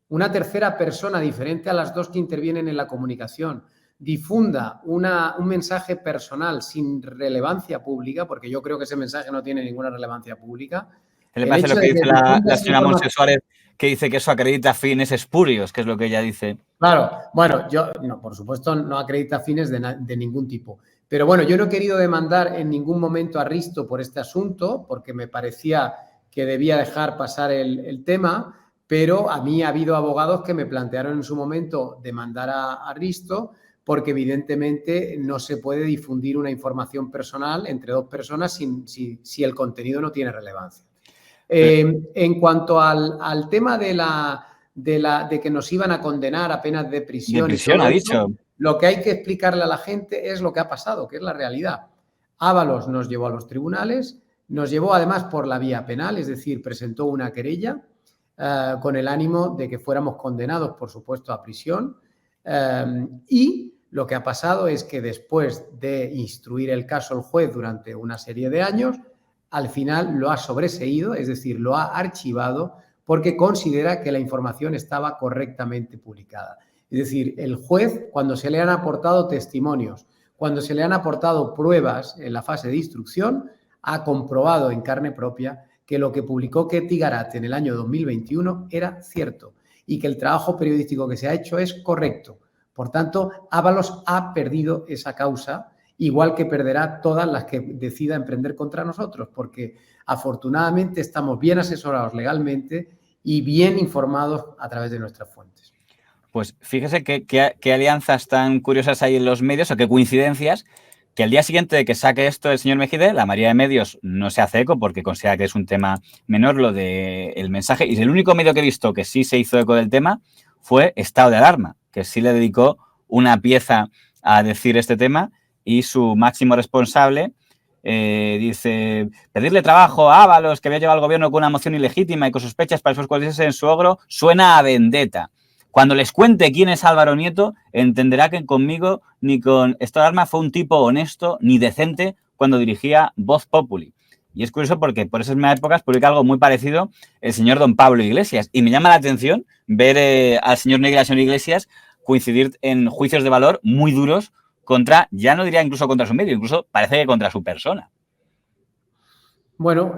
una tercera persona diferente a las dos que intervienen en la comunicación, difunda un mensaje personal sin relevancia pública, porque yo creo que ese mensaje no tiene ninguna relevancia pública. ¿Qué le parece lo que dice la señora Montse Suárez, que dice que eso acredita fines espurios, que es lo que ella dice? Claro, bueno, yo, no, por supuesto, no acredita fines de ningún tipo. Pero bueno, yo no he querido demandar en ningún momento a Risto por este asunto, porque me parecía que debía dejar pasar el tema. Pero a mí ha habido abogados que me plantearon en su momento demandar a Risto porque evidentemente no se puede difundir una información personal entre dos personas si el contenido no tiene relevancia. En cuanto al tema de que nos iban a condenar a penas de prisión. De prisión, ha dicho. Lo que hay que explicarle a la gente es lo que ha pasado, que es la realidad. Ábalos nos llevó a los tribunales, nos llevó además por la vía penal, es decir, presentó una querella con el ánimo de que fuéramos condenados, por supuesto, a prisión. Y lo que ha pasado es que después de instruir el caso el juez durante una serie de años, al final lo ha sobreseído, es decir, lo ha archivado porque considera que la información estaba correctamente publicada. Es decir, el juez, cuando se le han aportado testimonios, cuando se le han aportado pruebas en la fase de instrucción, ha comprobado en carne propia que lo que publicó Ketty Garat en el año 2021 era cierto y que el trabajo periodístico que se ha hecho es correcto. Por tanto, Ábalos ha perdido esa causa, igual que perderá todas las que decida emprender contra nosotros, porque afortunadamente estamos bien asesorados legalmente y bien informados a través de nuestras fuentes. Pues fíjese qué alianzas tan curiosas hay en los medios o qué coincidencias, que el día siguiente de que saque esto el señor Mejide, la mayoría de medios no se hace eco porque considera que es un tema menor lo del mensaje, y el único medio que he visto que sí se hizo eco del tema fue Estado de Alarma, que sí le dedicó una pieza a decir este tema, y su máximo responsable dice: pedirle trabajo a Ábalos, que había llevado al gobierno con una moción ilegítima y con sospechas para sus cualidades en su ogro, suena a vendetta. Cuando les cuente quién es Álvaro Nieto, entenderá que conmigo ni con Estado de Alarma fue un tipo honesto ni decente cuando dirigía Voz Populi. Y es curioso porque por esas mismas épocas publica algo muy parecido el señor don Pablo Iglesias. Y me llama la atención ver al señor Negri y a la señora Iglesias coincidir en juicios de valor muy duros contra, ya no diría incluso contra su medio, incluso parece que contra su persona. Bueno,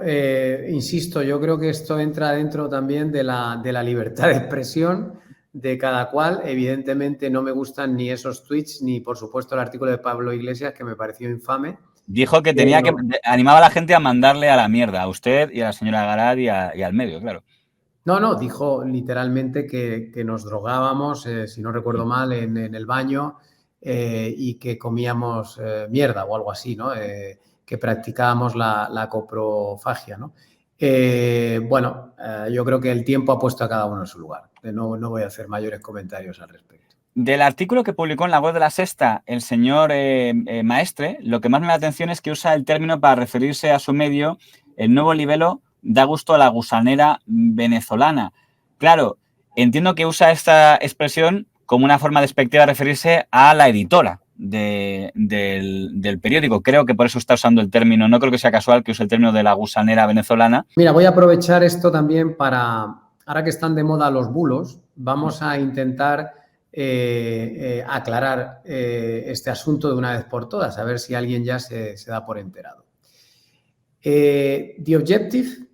insisto, yo creo que esto entra dentro también de la libertad de expresión de cada cual. Evidentemente no me gustan ni esos tweets ni, por supuesto, el artículo de Pablo Iglesias, que me pareció infame. Dijo que tenía que animaba a la gente a mandarle a la mierda, a usted y a la señora Garad y al medio, claro. No, dijo literalmente que nos drogábamos, si no recuerdo mal, en el baño y que comíamos mierda o algo así, ¿no? Que practicábamos la coprofagia, ¿no? Yo creo que el tiempo ha puesto a cada uno en su lugar. No voy a hacer mayores comentarios al respecto. Del artículo que publicó en La Voz de la Sexta el señor Maestre, lo que más me da atención es que usa el término para referirse a su medio: el nuevo libelo da gusto a la gusanera venezolana. Claro, entiendo que usa esta expresión como una forma despectiva de referirse a la editora del periódico. Creo que por eso está usando el término. No creo que sea casual que use el término de la gusanera venezolana. Mira, voy a aprovechar esto también para, ahora que están de moda los bulos, vamos a intentar aclarar este asunto de una vez por todas, a ver si alguien ya se da por enterado. The Objective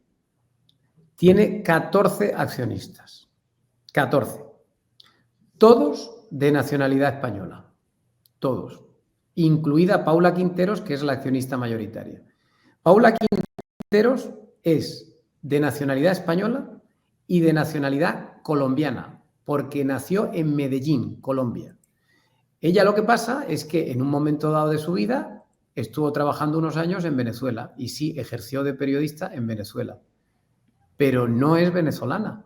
tiene 14 accionistas, 14, todos de nacionalidad española, todos, incluida Paula Quinteros, que es la accionista mayoritaria. Paula Quinteros es de nacionalidad española y de nacionalidad colombiana, porque nació en Medellín, Colombia. Ella, lo que pasa es que en un momento dado de su vida estuvo trabajando unos años en Venezuela y sí ejerció de periodista en Venezuela, pero no es venezolana,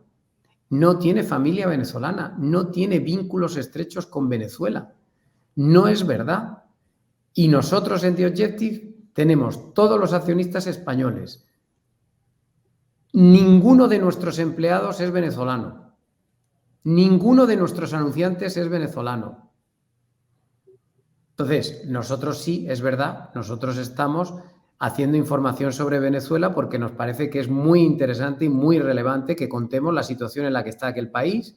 no tiene familia venezolana, no tiene vínculos estrechos con Venezuela. No es verdad. Y nosotros en The Objective tenemos todos los accionistas españoles. Ninguno de nuestros empleados es venezolano. Ninguno de nuestros anunciantes es venezolano. Entonces, nosotros sí, es verdad, nosotros estamos haciendo información sobre Venezuela porque nos parece que es muy interesante y muy relevante que contemos la situación en la que está aquel país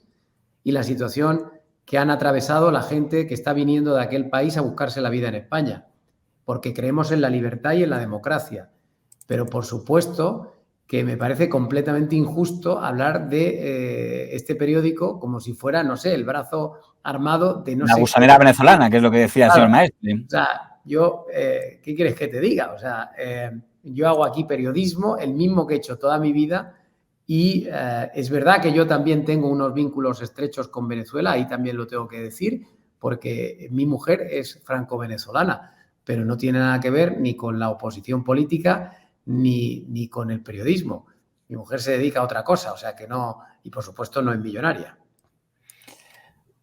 y la situación que han atravesado la gente que está viniendo de aquel país a buscarse la vida en España, porque creemos en la libertad y en la democracia. Pero, por supuesto, que me parece completamente injusto hablar de este periódico como si fuera, no sé, el brazo armado de no sé... La gusanera venezolana, que es lo que decía el señor Maestre. O sea, yo, ¿qué quieres que te diga? O sea, yo hago aquí periodismo, el mismo que he hecho toda mi vida, y es verdad que yo también tengo unos vínculos estrechos con Venezuela, ahí también lo tengo que decir, porque mi mujer es franco-venezolana, pero no tiene nada que ver ni con la oposición política ni con el periodismo. Mi mujer se dedica a otra cosa, o sea que no, y por supuesto no es millonaria.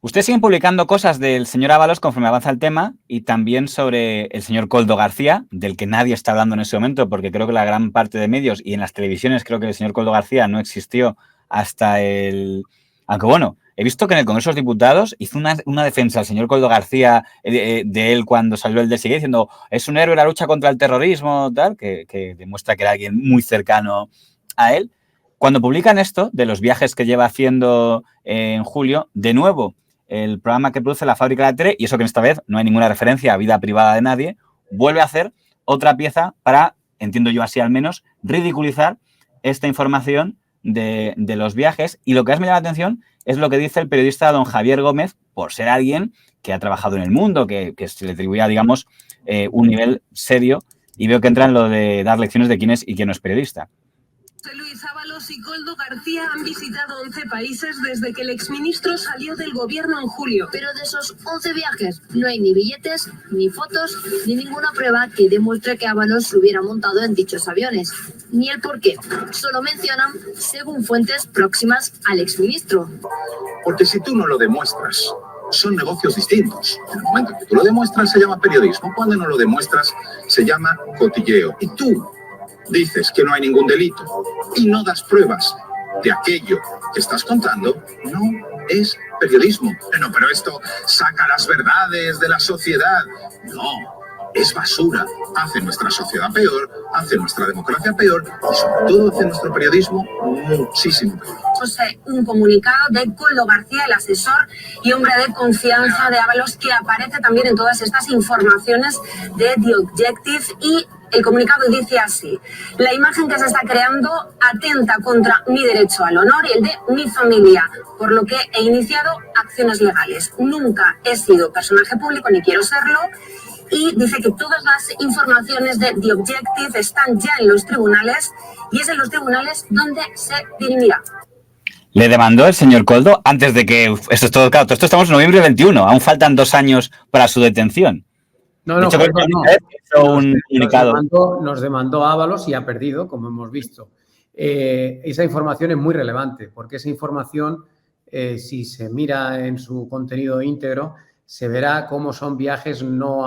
Ustedes siguen publicando cosas del señor Ábalos conforme avanza el tema, y también sobre el señor Koldo García, del que nadie está hablando en ese momento, porque creo que la gran parte de medios y en las televisiones creo que el señor Koldo García no existió hasta el... Aunque bueno, he visto que en el Congreso de los Diputados hizo una defensa al señor Koldo García de él cuando salió el DSG diciendo es un héroe en la lucha contra el terrorismo, tal, que demuestra que era alguien muy cercano a él. Cuando publican esto de los viajes que lleva haciendo en julio, de nuevo, el programa que produce La Fábrica de la Tele, y eso que esta vez no hay ninguna referencia a vida privada de nadie, vuelve a hacer otra pieza para, entiendo yo así al menos, ridiculizar esta información de los viajes. Y lo que más me llama la atención es lo que dice el periodista don Javier Gómez, por ser alguien que ha trabajado en el mundo, que se le atribuía, digamos, un nivel serio, y veo que entra en lo de dar lecciones de quién es y quién no es periodista. José Luis Ábalos Ábalos y Koldo García han visitado 11 países desde que el exministro salió del gobierno en julio. Pero de esos 11 viajes no hay ni billetes, ni fotos, ni ninguna prueba que demuestre que Ábalos se hubiera montado en dichos aviones. Ni el por qué. Solo mencionan según fuentes próximas al exministro. Porque si tú no lo demuestras, son negocios distintos. En el momento que tú lo demuestras se llama periodismo. Cuando no lo demuestras se llama cotilleo. Y tú dices que no hay ningún delito y no das pruebas de aquello que estás contando, no es periodismo. No, pero esto saca las verdades de la sociedad. No, es basura. Hace nuestra sociedad peor, hace nuestra democracia peor y sobre todo hace nuestro periodismo muchísimo peor. José, un comunicado de Koldo García, el asesor y hombre de confianza de Ábalos, que aparece también en todas estas informaciones de The Objective, y el comunicado dice así: la imagen que se está creando atenta contra mi derecho al honor y el de mi familia, por lo que he iniciado acciones legales. Nunca he sido personaje público ni quiero serlo. Y dice que todas las informaciones de The Objective están ya en los tribunales y es en los tribunales donde se dirimirá. Le demandó el señor Koldo antes de que... Esto es todo, claro, esto estamos en noviembre 21, aún faltan 2 años para su detención. No, de hecho, nos demandó Ábalos y ha perdido, como hemos visto. Esa información es muy relevante porque esa información, si se mira en su contenido íntegro, se verá cómo son viajes no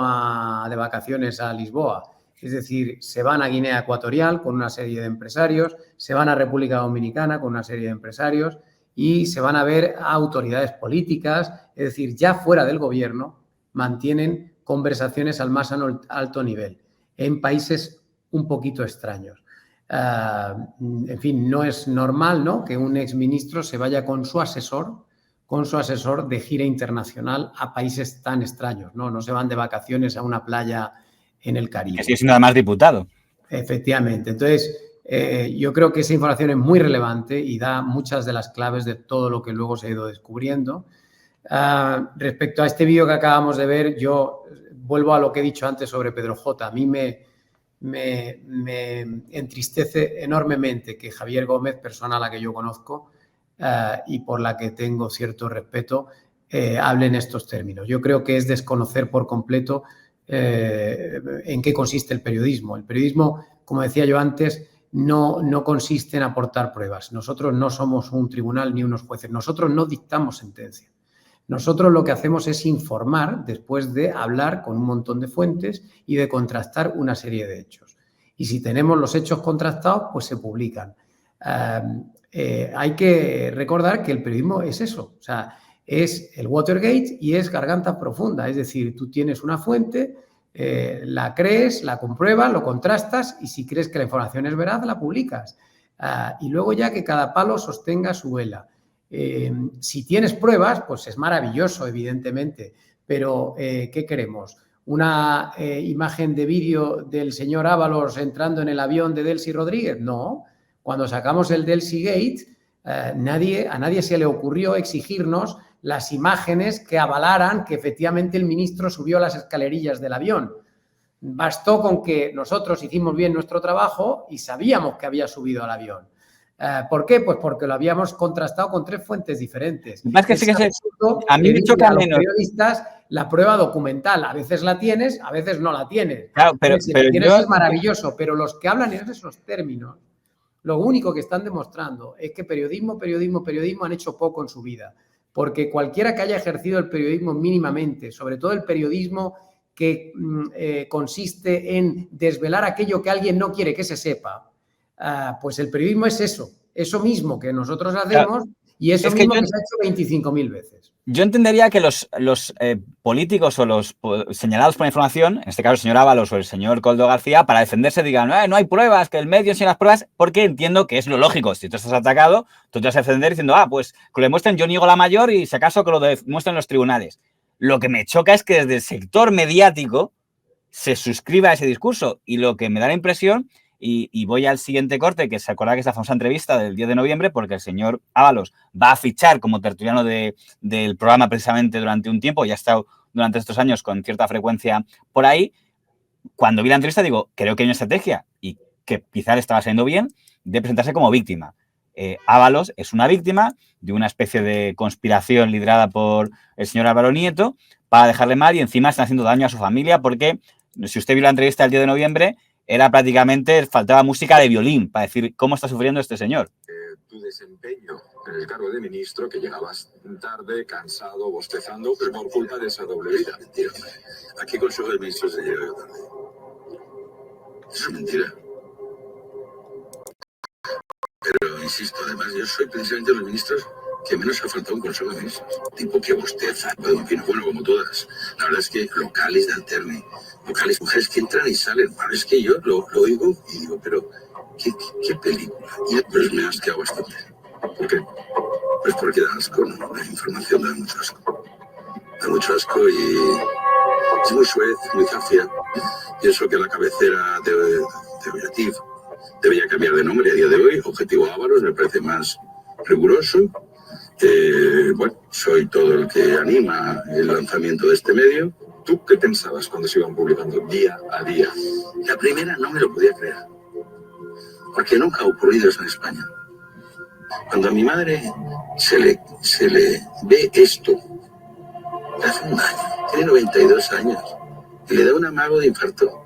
de vacaciones a Lisboa. Es decir, se van a Guinea Ecuatorial con una serie de empresarios, se van a República Dominicana con una serie de empresarios y se van a ver a autoridades políticas, es decir, ya fuera del gobierno, mantienen conversaciones al más alto nivel en países un poquito extraños. En fin, no es normal, ¿no?, que un exministro se vaya con su asesor de gira internacional a países tan extraños, ¿no? No se van de vacaciones a una playa en el Caribe. Así es, nada más diputado. Efectivamente. Entonces, yo creo que esa información es muy relevante y da muchas de las claves de todo lo que luego se ha ido descubriendo. Respecto a este vídeo que acabamos de ver, yo vuelvo a lo que he dicho antes sobre Pedro J. A mí me entristece enormemente que Javier Gómez, persona a la que yo conozco, y por la que tengo cierto respeto, hable en estos términos. Yo creo que es desconocer por completo en qué consiste el periodismo. El periodismo, como decía yo antes, no consiste en aportar pruebas. Nosotros no somos un tribunal ni unos jueces. Nosotros no dictamos sentencia. Nosotros lo que hacemos es informar después de hablar con un montón de fuentes y de contrastar una serie de hechos. Y si tenemos los hechos contrastados, pues se publican. Hay que recordar que el periodismo es eso, o sea, es el Watergate y es garganta profunda, es decir, tú tienes una fuente, la crees, la compruebas, lo contrastas y si crees que la información es veraz, la publicas. Y luego ya que cada palo sostenga su vela. Si tienes pruebas, pues es maravilloso, evidentemente, pero ¿qué queremos? ¿Una imagen de vídeo del señor Ábalos entrando en el avión de Delcy Rodríguez? No. Cuando sacamos el Delcy Gate, a nadie se le ocurrió exigirnos las imágenes que avalaran que efectivamente el ministro subió las escalerillas del avión. Bastó con que nosotros hicimos bien nuestro trabajo y sabíamos que había subido al avión. ¿Por qué? Pues porque lo habíamos contrastado con 3 fuentes diferentes. Más que sí que a mí me choca menos. Periodistas, la prueba documental, a veces la tienes, a veces no la tienes. Claro, pero si la tienes es maravilloso, pero los que hablan en esos términos, lo único que están demostrando es que periodismo han hecho poco en su vida. Porque cualquiera que haya ejercido el periodismo mínimamente, sobre todo el periodismo que consiste en desvelar aquello que alguien no quiere que se sepa, pues el periodismo es eso mismo que nosotros hacemos y eso mismo que se ha hecho 25.000 veces. Yo entendería que los políticos o los señalados por la información, en este caso el señor Ábalos o el señor Koldo García, para defenderse digan, no hay pruebas, que el medio enseña las pruebas, porque entiendo que es lo lógico. Si tú estás atacado, tú te vas a defender diciendo, pues que lo demuestren, yo niego la mayor y si acaso que lo demuestren los tribunales. Lo que me choca es que desde el sector mediático se suscriba a ese discurso y lo que me da la impresión, y voy al siguiente corte, que se acuerda que es la famosa entrevista del 10 de noviembre, porque el señor Ábalos va a fichar como tertuliano del programa precisamente durante un tiempo, ya ha estado durante estos años con cierta frecuencia por ahí. Cuando vi la entrevista digo, creo que hay una estrategia y que quizás le estaba saliendo bien de presentarse como víctima. Ábalos es una víctima de una especie de conspiración liderada por el señor Álvaro Nieto para dejarle mal y encima están haciendo daño a su familia porque, si usted vio la entrevista del 10 de noviembre, era prácticamente, faltaba música de violín para decir cómo está sufriendo este señor. Tu desempeño en el cargo de ministro, que llegabas tarde, cansado, bostezando, pero por culpa de esa doble vida. Mentira. Aquí Consejo de Ministros se llega tarde. Eso es mentira. Pero, insisto, además, yo soy precisamente de los ministros que menos ha faltado un Consejo de Ministros. Tipo que bosteza, bueno, como todas. La verdad es que locales de alterne, locales, mujeres que entran y salen. Bueno, es que yo lo oigo y digo, pero ¿qué película? Y pues me ha asqueado bastante. ¿Por qué? Pues porque da asco, ¿no? La información da mucho asco. Da mucho asco y es muy suez, muy zafia. Pienso que la cabecera de Objetiv debería cambiar de nombre a día de hoy. Objetivo Ábalos me parece más riguroso. Bueno, soy todo el que anima el lanzamiento de este medio. ¿Tú qué pensabas cuando se iban publicando día a día? La primera no me lo podía creer, porque nunca ha ocurrido eso en España. Cuando a mi madre se le ve esto, le hace un daño. Tiene 92 años y le da un amago de infarto.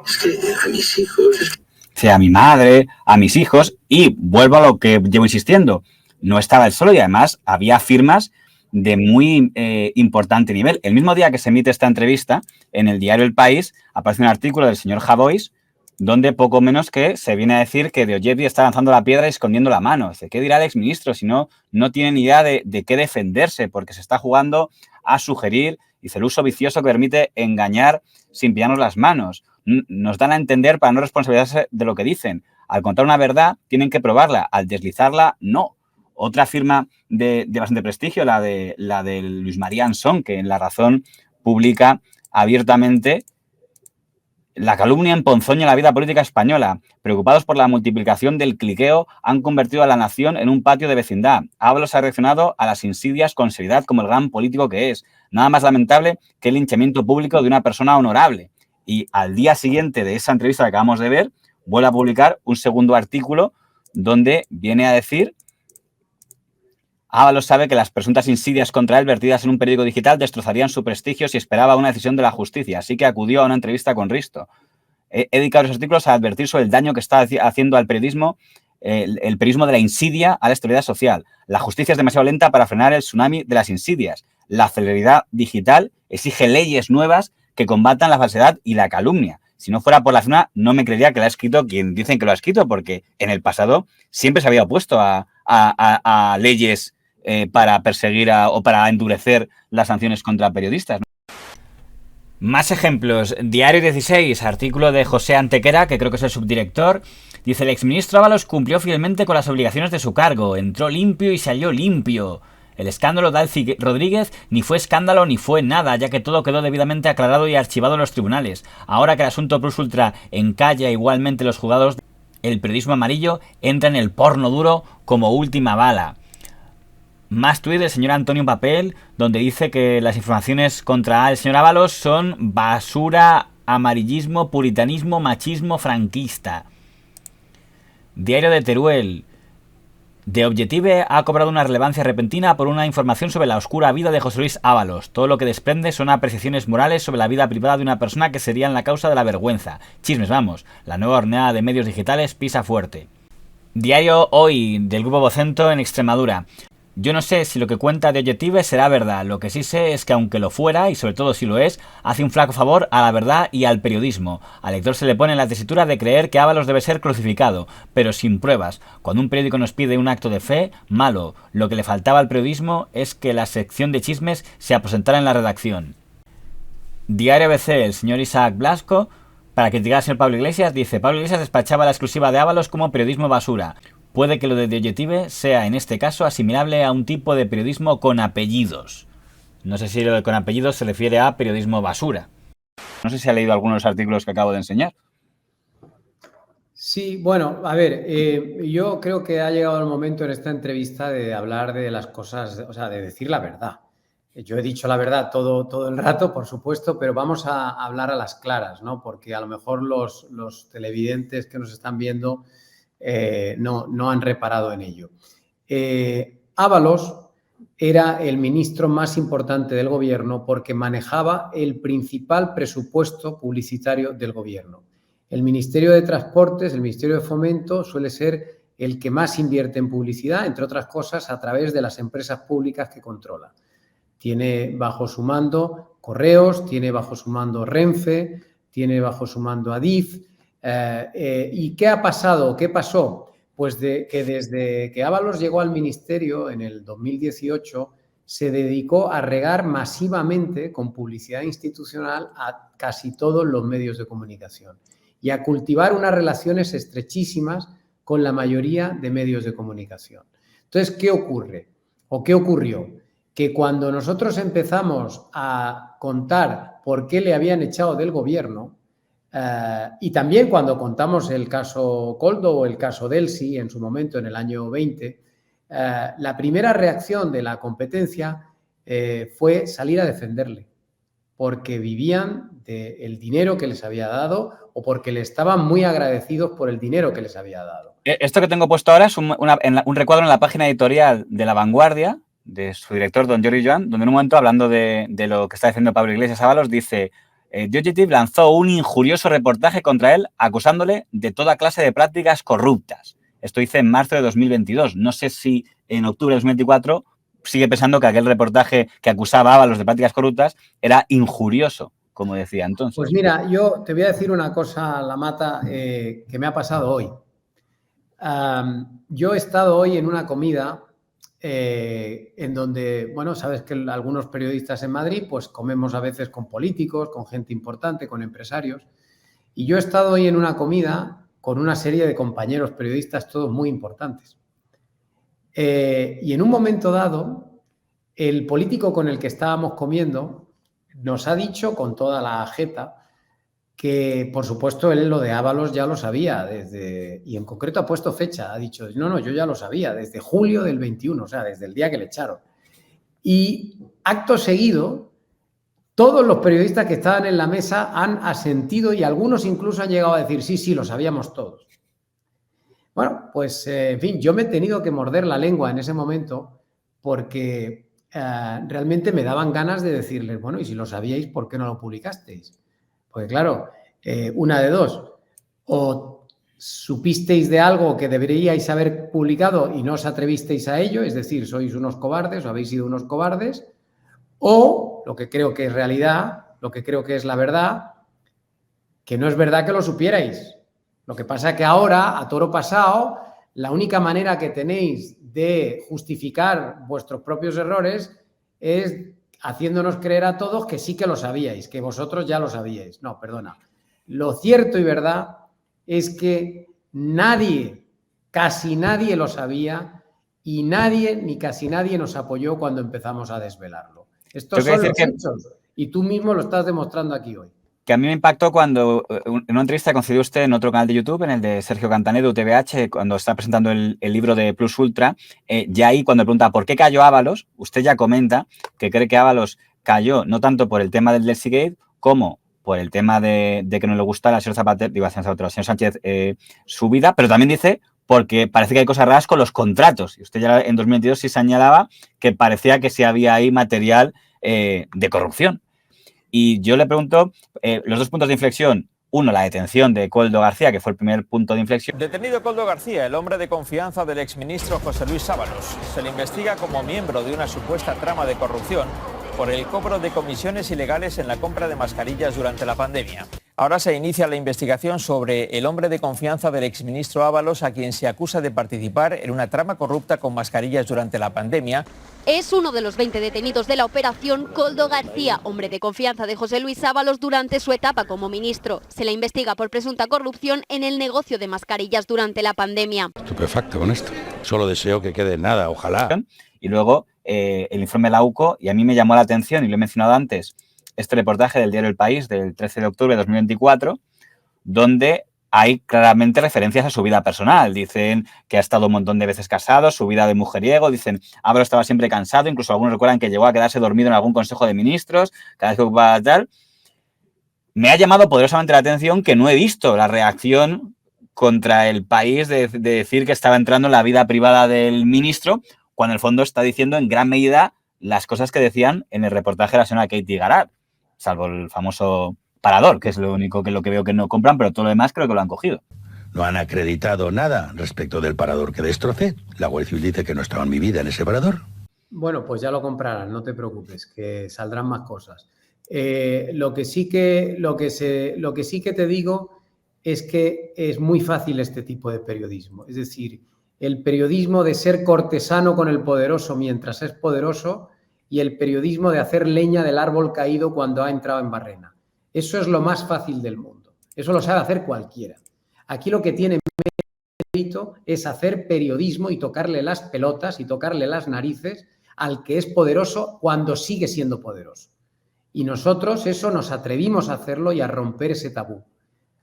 Es que a mis hijos... Sí, a mi madre, a mis hijos, y vuelvo a lo que llevo insistiendo. No estaba él solo y además había firmas de muy importante nivel. El mismo día que se emite esta entrevista, en el diario El País, aparece un artículo del señor Javois, donde poco menos que se viene a decir que Diogeti está lanzando la piedra y escondiendo la mano. Dice, ¿qué dirá el exministro si no tiene ni idea de qué defenderse? Porque se está jugando a sugerir, dice, el uso vicioso que permite engañar sin pillarnos las manos. Nos dan a entender para no responsabilizarse de lo que dicen. Al contar una verdad, tienen que probarla. Al deslizarla, no. Otra firma de bastante prestigio, la de Luis María Ansón, que en La Razón publica abiertamente: la calumnia emponzoña la vida política española. Preocupados por la multiplicación del cliqueo, han convertido a la nación en un patio de vecindad. Ábalos ha reaccionado a las insidias con seriedad como el gran político que es. Nada más lamentable que el linchamiento público de una persona honorable. Y al día siguiente de esa entrevista que acabamos de ver, vuelve a publicar un segundo artículo donde viene a decir: Ábalos sabe que las presuntas insidias contra él vertidas en un periódico digital destrozarían su prestigio si esperaba una decisión de la justicia, así que acudió a una entrevista con Risto. He dedicado los artículos a advertir sobre el daño que está haciendo al periodismo, el periodismo de la insidia a la estabilidad social. La justicia es demasiado lenta para frenar el tsunami de las insidias. La celeridad digital exige leyes nuevas que combatan la falsedad y la calumnia. Si no fuera por la firma, no me creería que la ha escrito quien dicen que lo ha escrito, porque en el pasado siempre se había opuesto a leyes para perseguir o para endurecer las sanciones contra periodistas. Más ejemplos. Diario 16, artículo de José Antequera, que creo que es el subdirector. Dice, el exministro Ábalos cumplió fielmente con las obligaciones de su cargo. Entró limpio y salió limpio. El escándalo de Alci Rodríguez ni fue escándalo ni fue nada, ya que todo quedó debidamente aclarado y archivado en los tribunales. Ahora que el asunto Plus Ultra encalla igualmente los juzgados, el periodismo amarillo entra en el porno duro como última bala. Más tuit del señor Antonio Papel, donde dice que las informaciones contra el señor Ábalos son basura, amarillismo, puritanismo, machismo, franquista. Diario de Teruel. De Objetive ha cobrado una relevancia repentina por una información sobre la oscura vida de José Luis Ábalos. Todo lo que desprende son apreciaciones morales sobre la vida privada de una persona que serían la causa de la vergüenza. Chismes, vamos. La nueva horneada de medios digitales pisa fuerte. Diario Hoy, del Grupo Vocento en Extremadura. Yo no sé si lo que cuenta de Objetive será verdad. Lo que sí sé es que aunque lo fuera, y sobre todo si lo es, hace un flaco favor a la verdad y al periodismo. Al lector se le pone la tesitura de creer que Ábalos debe ser crucificado, pero sin pruebas. Cuando un periódico nos pide un acto de fe, malo. Lo que le faltaba al periodismo es que la sección de chismes se aposentara en la redacción. Diario ABC, el señor Isaac Blasco, para criticar al señor Pablo Iglesias, dice: Pablo Iglesias despachaba la exclusiva de Ábalos como periodismo basura. Puede que lo de Objetive sea, en este caso, asimilable a un tipo de periodismo con apellidos. No sé si lo de con apellidos se refiere a periodismo basura. No sé si ha leído algunos de los artículos que acabo de enseñar. Sí, bueno, a ver, yo creo que ha llegado el momento en esta entrevista de hablar de las cosas, o sea, de decir la verdad. Yo he dicho la verdad todo el rato, por supuesto, pero vamos a hablar a las claras, ¿no? Porque a lo mejor los televidentes que nos están viendo no han reparado en ello. Ábalos era el ministro más importante del gobierno porque manejaba el principal presupuesto publicitario del gobierno. El Ministerio de Transportes, el Ministerio de Fomento, suele ser el que más invierte en publicidad, entre otras cosas, a través de las empresas públicas que controla. Tiene bajo su mando Correos, tiene bajo su mando Renfe, tiene bajo su mando Adif. ¿Y qué ha pasado? ¿Qué pasó? Pues que desde que Ábalos llegó al ministerio en el 2018 se dedicó a regar masivamente con publicidad institucional a casi todos los medios de comunicación y a cultivar unas relaciones estrechísimas con la mayoría de medios de comunicación. Entonces, ¿qué ocurre? ¿O qué ocurrió? Que cuando nosotros empezamos a contar por qué le habían echado del gobierno, y también cuando contamos el caso Koldo o el caso Delsi en su momento en el año 20, la primera reacción de la competencia fue salir a defenderle, porque vivían del dinero que les había dado o porque le estaban muy agradecidos por el dinero que les había dado. Esto que tengo puesto ahora es un recuadro en la página editorial de La Vanguardia, de su director, don Jordi Joan, donde en un momento, hablando de lo que está diciendo Pablo Iglesias Ábalos, dice: The Objective lanzó un injurioso reportaje contra él acusándole de toda clase de prácticas corruptas. Esto dice en marzo de 2022. No sé si en octubre de 2024 sigue pensando que aquel reportaje que acusaba a Ábalos de prácticas corruptas era injurioso, como decía entonces. Pues mira, yo te voy a decir una cosa, Lamata, que me ha pasado hoy. Yo he estado hoy en una comida en donde, bueno, sabes que algunos periodistas en Madrid pues comemos a veces con políticos, con gente importante, con empresarios. Y yo he estado hoy en una comida con una serie de compañeros periodistas, todos muy importantes. Y en un momento dado, el político con el que estábamos comiendo nos ha dicho con toda la jeta que, por supuesto, él lo de Ábalos ya lo sabía y en concreto ha puesto fecha, ha dicho, no, yo ya lo sabía, desde julio del 21, o sea, desde el día que le echaron. Y acto seguido, todos los periodistas que estaban en la mesa han asentido y algunos incluso han llegado a decir, sí, lo sabíamos todos. Bueno, pues, en fin, yo me he tenido que morder la lengua en ese momento porque realmente me daban ganas de decirles, bueno, y si lo sabíais, ¿por qué no lo publicasteis? Porque claro, una de dos, o supisteis de algo que deberíais haber publicado y no os atrevisteis a ello, es decir, sois unos cobardes o habéis sido unos cobardes, o lo que creo que es realidad, lo que creo que es la verdad, que no es verdad que lo supierais. Lo que pasa es que ahora, a toro pasado, la única manera que tenéis de justificar vuestros propios errores es haciéndonos creer a todos que sí que lo sabíais, que vosotros ya lo sabíais. No, perdona. Lo cierto y verdad es que nadie, casi nadie lo sabía y nadie ni casi nadie nos apoyó cuando empezamos a desvelarlo. Estos son los hechos y tú mismo lo estás demostrando aquí hoy. Que a mí me impactó cuando en una entrevista que concedió usted en otro canal de YouTube, en el de Sergio Cantanedo, UTVH, cuando está presentando el libro de Plus Ultra, ya ahí cuando pregunta por qué cayó Ábalos, usted ya comenta que cree que Ábalos cayó no tanto por el tema del Delsigate como por el tema de que no le gusta al señor Zapatero, digo, al señor Sánchez su vida, pero también dice porque parece que hay cosas raras con los contratos. Y usted ya en 2022 sí señalaba que parecía que sí había ahí material de corrupción. Y yo le pregunto, los dos puntos de inflexión, uno, la detención de Koldo García, que fue el primer punto de inflexión. Detenido Koldo García, el hombre de confianza del exministro José Luis Ábalos. Se le investiga como miembro de una supuesta trama de corrupción por el cobro de comisiones ilegales en la compra de mascarillas durante la pandemia. Ahora se inicia la investigación sobre el hombre de confianza del exministro Ábalos, a quien se acusa de participar en una trama corrupta con mascarillas durante la pandemia. Es uno de los 20 detenidos de la operación Koldo García, hombre de confianza de José Luis Ábalos durante su etapa como ministro. Se le investiga por presunta corrupción en el negocio de mascarillas durante la pandemia. Estupefacto con esto. Solo deseo que quede nada, ojalá. Y luego el informe de la UCO, y a mí me llamó la atención, y lo he mencionado antes, este reportaje del diario El País del 13 de octubre de 2024, donde hay claramente referencias a su vida personal. Dicen que ha estado un montón de veces casado, su vida de mujeriego, dicen Ábalos estaba siempre cansado, incluso algunos recuerdan que llegó a quedarse dormido en algún consejo de ministros, cada vez que ocupaba tal. Me ha llamado poderosamente la atención que no he visto la reacción contra el país de decir que estaba entrando en la vida privada del ministro, cuando en el fondo está diciendo en gran medida las cosas que decían en el reportaje de la señora Katie Garrard, salvo el famoso parador, que es lo único que veo que no compran, pero todo lo demás creo que lo han cogido. No han acreditado nada respecto del parador que destrocé. La Guardia Civil dice que no estaba en mi vida en ese parador. Bueno, pues ya lo comprarán, no te preocupes, que saldrán más cosas. Lo que sí que te digo es que es muy fácil este tipo de periodismo. Es decir, el periodismo de ser cortesano con el poderoso mientras es poderoso y el periodismo de hacer leña del árbol caído cuando ha entrado en barrena. Eso es lo más fácil del mundo. Eso lo sabe hacer cualquiera. Aquí lo que tiene mérito es hacer periodismo y tocarle las pelotas y tocarle las narices al que es poderoso cuando sigue siendo poderoso. Y nosotros eso nos atrevimos a hacerlo y a romper ese tabú.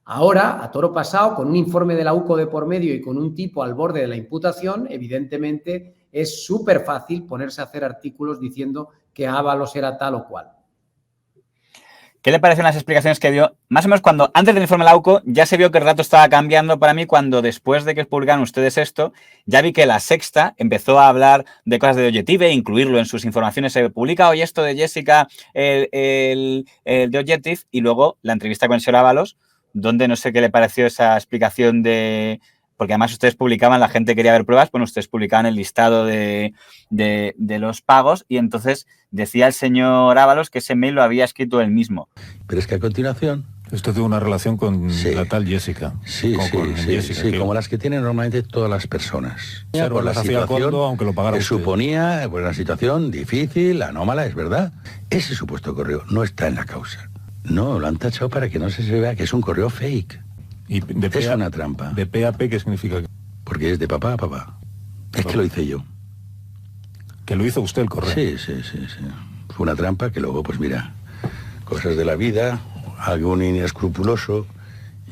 Ahora, a toro pasado, con un informe de la UCO de por medio y con un tipo al borde de la imputación, evidentemente es súper fácil ponerse a hacer artículos diciendo que Ábalos era tal o cual. ¿Qué le parecen las explicaciones que dio? Más o menos cuando, antes del informe de la UCO, ya se vio que el relato estaba cambiando para mí cuando después de que publicaron ustedes esto, ya vi que La Sexta empezó a hablar de cosas de Objective, incluirlo en sus informaciones. Se publica hoy esto de Jessica, el de Objective, y luego la entrevista con el señor Ábalos, donde no sé qué le pareció esa explicación de... Porque además ustedes publicaban, la gente quería ver pruebas, bueno, ustedes publicaban el listado de los pagos y entonces decía el señor Ábalos que ese mail lo había escrito él mismo. Pero es que a continuación... Esto tuvo una relación con la tal Jessica. Sí, como las que tienen normalmente todas las personas. Por la situación aunque lo pagara que suponía, pues, una situación difícil, anómala, es verdad. Ese supuesto correo no está en la causa. No, lo han tachado para que no se vea que es un correo fake. Y es una trampa. ¿De PAP qué significa? Porque es de papá a papá. Es que lo hice yo. ¿Que lo hizo usted el correo? Sí. Fue una trampa que luego, pues mira, cosas de la vida, algún inescrupuloso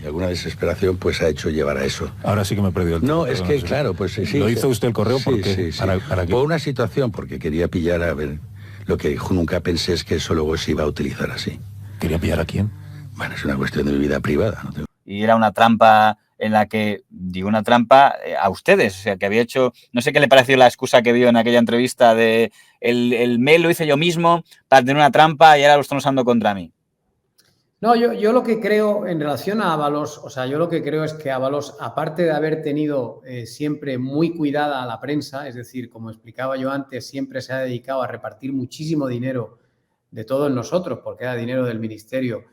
y alguna desesperación pues ha hecho llevar a eso. Ahora sí que me perdió el tiempo. No, es que claro, pues sí. ¿Lo hizo usted el correo? Porque Sí. ¿Para qué? Por una situación, porque quería pillar a ver... Lo que nunca pensé es que eso luego se iba a utilizar así. ¿Quería pillar a quién? Bueno, es una cuestión de mi vida privada. ¿No? Y era una trampa en la que, digo, una trampa a ustedes, o sea, que había hecho, no sé qué le pareció la excusa que dio en aquella entrevista de el mail lo hice yo mismo para tener una trampa y ahora lo están usando contra mí. No, yo lo que creo en relación a Ábalos, o sea, yo lo que creo es que Ábalos, aparte de haber tenido siempre muy cuidada a la prensa, es decir, como explicaba yo antes, siempre se ha dedicado a repartir muchísimo dinero de todos nosotros, porque era dinero del ministerio,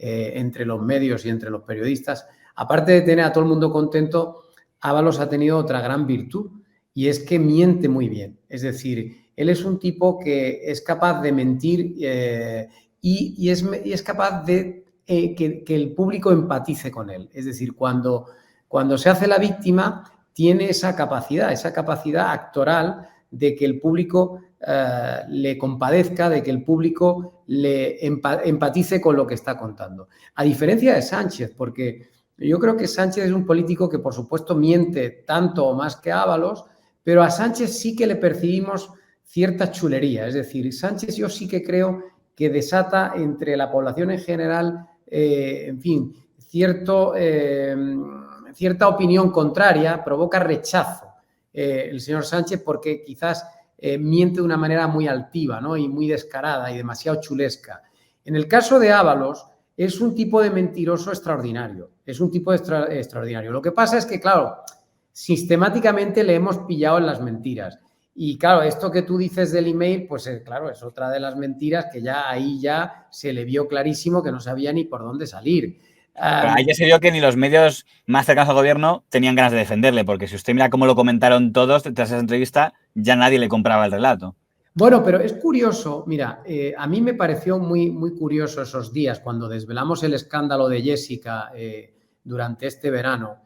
entre los medios y entre los periodistas, aparte de tener a todo el mundo contento, Ábalos ha tenido otra gran virtud y es que miente muy bien. Es decir, él es un tipo que es capaz de mentir y es capaz de que el público empatice con él. Es decir, cuando se hace la víctima, tiene esa capacidad actoral de que el público le compadezca, de que el público le empatice con lo que está contando. A diferencia de Sánchez, porque yo creo que Sánchez es un político que, por supuesto, miente tanto o más que Ábalos, pero a Sánchez sí que le percibimos cierta chulería. Es decir, Sánchez yo sí que creo que desata entre la población en general, en fin, cierta opinión contraria, provoca rechazo el señor Sánchez porque quizás miente de una manera muy altiva, ¿no? Y muy descarada y demasiado chulesca. En el caso de Ábalos, es un tipo de mentiroso extraordinario. Es un tipo extraordinario. Lo que pasa es que, claro, sistemáticamente le hemos pillado en las mentiras. Y, claro, esto que tú dices del email, pues, claro, es otra de las mentiras que ya ahí ya se le vio clarísimo que no sabía ni por dónde salir. Pero ahí ya se vio que ni los medios más cercanos al gobierno tenían ganas de defenderle, porque si usted mira cómo lo comentaron todos tras esa entrevista, ya nadie le compraba el relato. Bueno, pero es curioso, mira, a mí me pareció muy curioso esos días cuando desvelamos el escándalo de Jessica durante este verano.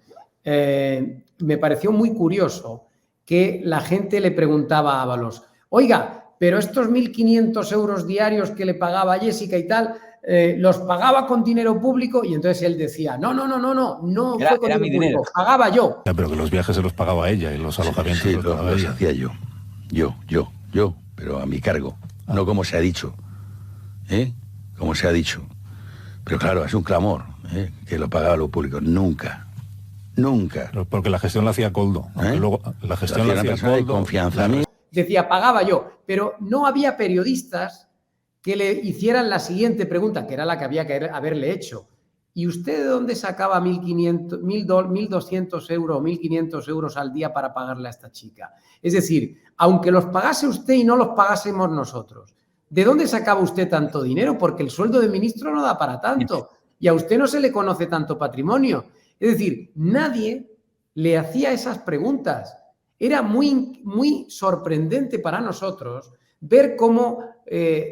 Me pareció muy curioso que la gente le preguntaba a Ábalos, oiga, pero estos 1.500 euros diarios que le pagaba a Jessica y tal, los pagaba con dinero público, y entonces él decía, no fue con dinero público, pagaba yo. Ya, pero que los viajes se los pagaba ella y los alojamientos sí, los pagaba ella. Hacía yo, pero a mi cargo, no como se ha dicho, como se ha dicho. Pero claro, es un clamor, que lo pagaba lo público, nunca. Nunca. Porque la gestión la hacía Koldo. Luego, la gestión la hacía Koldo. De confianza. Decía, pagaba yo, pero no había periodistas que le hicieran la siguiente pregunta, que era la que había que haberle hecho. ¿Y usted de dónde sacaba 1.200 euros, 1.500 euros al día para pagarle a esta chica? Es decir, aunque los pagase usted y no los pagásemos nosotros, ¿de dónde sacaba usted tanto dinero? Porque el sueldo de ministro no da para tanto y a usted no se le conoce tanto patrimonio. Es decir, nadie le hacía esas preguntas. Era muy sorprendente para nosotros ver cómo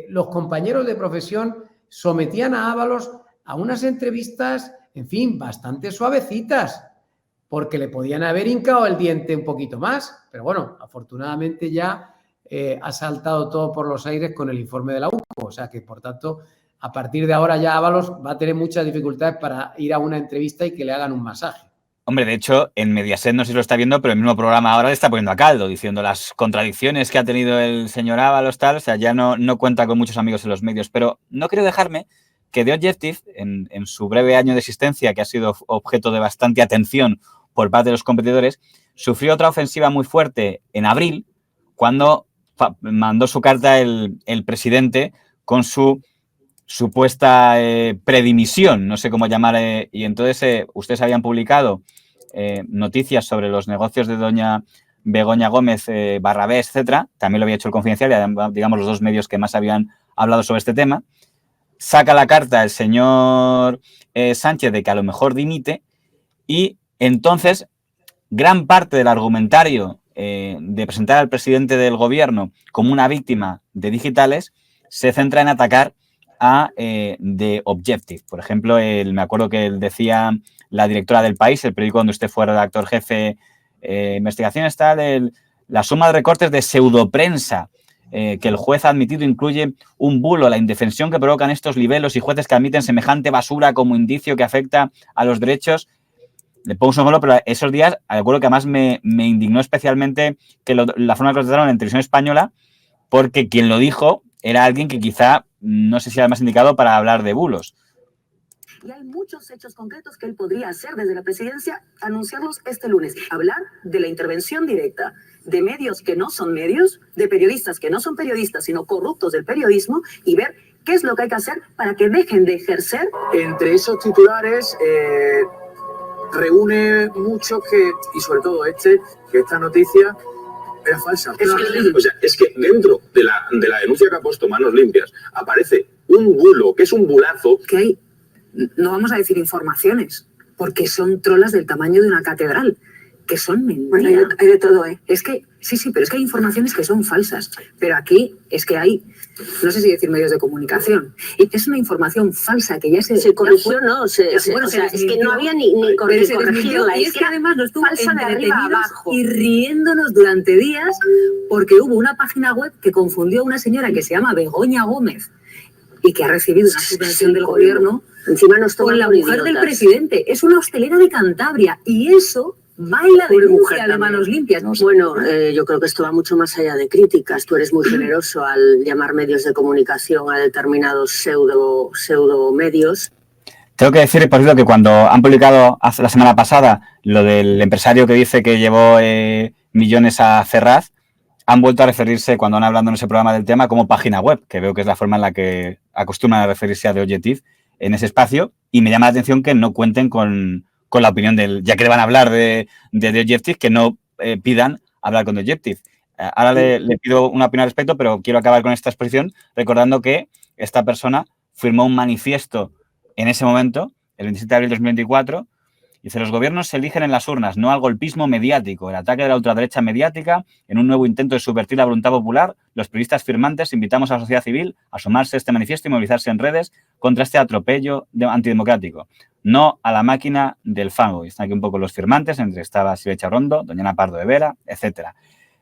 los compañeros de profesión sometían a Ábalos a unas entrevistas, en fin, bastante suavecitas, porque le podían haber hincado el diente un poquito más. Pero bueno, afortunadamente ya ha saltado todo por los aires con el informe de la UCO. O sea que, por tanto, a partir de ahora ya Ábalos va a tener muchas dificultades para ir a una entrevista y que le hagan un masaje. Hombre, de hecho, en Mediaset no sé si lo está viendo, pero el mismo programa ahora le está poniendo a caldo, diciendo las contradicciones que ha tenido el señor Ábalos, tal. O sea, ya no cuenta con muchos amigos en los medios. Pero no quiero dejarme que The Objective, en su breve año de existencia, que ha sido objeto de bastante atención por parte de los competidores, sufrió otra ofensiva muy fuerte en abril, cuando mandó su carta el presidente con su supuesta predimisión, no sé cómo llamar, y entonces ustedes habían publicado noticias sobre los negocios de doña Begoña Gómez, Barrabés, etcétera. También lo había hecho el Confidencial y, digamos, los dos medios que más habían hablado sobre este tema. Saca la carta el señor Sánchez de que a lo mejor dimite y entonces gran parte del argumentario de presentar al presidente del gobierno como una víctima de digitales se centra en atacar a The Objective. Por ejemplo, me acuerdo que decía la directora del País, el periódico donde usted fue redactor jefe, investigación está la suma de recortes de pseudoprensa que el juez ha admitido incluye un bulo, la indefensión que provocan estos libelos y jueces que admiten semejante basura como indicio que afecta a los derechos. Le pongo un ejemplo, pero esos días, recuerdo que además me indignó especialmente que la forma que lo trataron en televisión española, porque quien lo dijo era alguien que quizá no sé si era el más indicado para hablar de bulos. Y hay muchos hechos concretos que él podría hacer desde la presidencia, anunciarlos este lunes. Hablar de la intervención directa de medios que no son medios, de periodistas que no son periodistas, sino corruptos del periodismo, y ver qué es lo que hay que hacer para que dejen de ejercer. Entre esos titulares reúne mucho y sobre todo que esta noticia era falsa. Es que dentro de la denuncia que ha puesto Manos Limpias aparece un bulo, que es un bulazo. Que hay, no vamos a decir informaciones, porque son trolas del tamaño de una catedral, que son mentiras. Bueno, hay de todo, ¿eh? Es que, sí, pero es que hay informaciones que son falsas. Pero aquí es que hay, no sé si decir medios de comunicación, y es una información falsa que ya se corrigió, ¿no? Es que no había ni corregirla. Y es que además lo estuvo entretenidos y riéndonos durante días, porque hubo una página web que confundió a una señora que se llama Begoña Gómez y que ha recibido una subvención del gobierno encima con la mujer del presidente. Es una hostelera de Cantabria y eso baila de denuncia de Manos Limpias. Bueno, yo creo que esto va mucho más allá de críticas. Tú eres muy generoso al llamar medios de comunicación a determinados pseudo medios. Tengo que decir, por ejemplo, que cuando han publicado la semana pasada lo del empresario que dice que llevó millones a Ferraz, han vuelto a referirse, cuando han hablado en ese programa del tema, como página web, que veo que es la forma en la que acostumbran a referirse a The Objective en ese espacio, y me llama la atención que no cuenten con la opinión ya que le van a hablar de The Objective, que no pidan hablar con The Objective. Ahora le pido una opinión al respecto, pero quiero acabar con esta exposición recordando que esta persona firmó un manifiesto en ese momento, el 27 de abril de 2024, dice: los gobiernos se eligen en las urnas, no al golpismo mediático, el ataque de la ultraderecha mediática, en un nuevo intento de subvertir la voluntad popular. Los periodistas firmantes invitamos a la sociedad civil a sumarse a este manifiesto y movilizarse en redes contra este atropello antidemocrático. No a la máquina del fango. Y están aquí un poco los firmantes, entre estaba Silvia Charrondo, doña Ana Pardo de Vera, etcétera.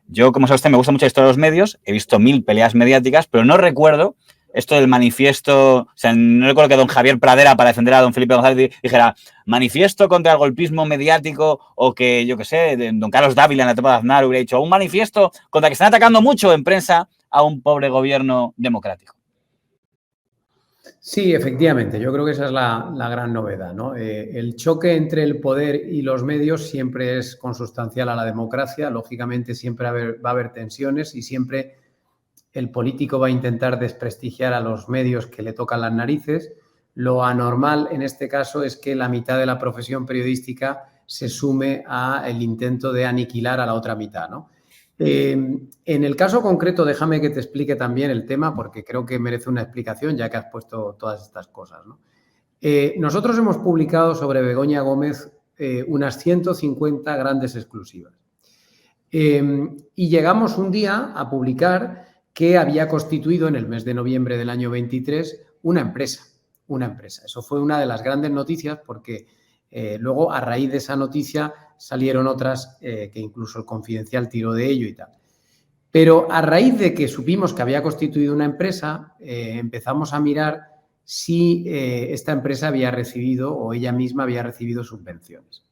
Yo, como sabe usted, me gusta mucho la historia de los medios, he visto 1000 peleas mediáticas, pero no recuerdo esto del manifiesto, o sea, no recuerdo que don Javier Pradera, para defender a don Felipe González, dijera manifiesto contra el golpismo mediático, o que, yo qué sé, don Carlos Dávila en la etapa de Aznar hubiera dicho un manifiesto contra que están atacando mucho en prensa a un pobre gobierno democrático. Sí, efectivamente, yo creo que esa es la gran novedad, ¿no? El choque entre el poder y los medios siempre es consustancial a la democracia, lógicamente siempre va a haber tensiones y siempre el político va a intentar desprestigiar a los medios que le tocan las narices. Lo anormal en este caso es que la mitad de la profesión periodística se sume al intento de aniquilar a la otra mitad, ¿no? En el caso concreto, déjame que te explique también el tema porque creo que merece una explicación ya que has puesto todas estas cosas, ¿no? Nosotros hemos publicado sobre Begoña Gómez unas 150 grandes exclusivas. Y llegamos un día a publicar que había constituido en el mes de noviembre del año 23 una empresa. Eso fue una de las grandes noticias porque luego a raíz de esa noticia salieron otras que incluso el Confidencial tiró de ello y tal. Pero a raíz de que supimos que había constituido una empresa, empezamos a mirar si esta empresa había recibido o ella misma había recibido subvenciones.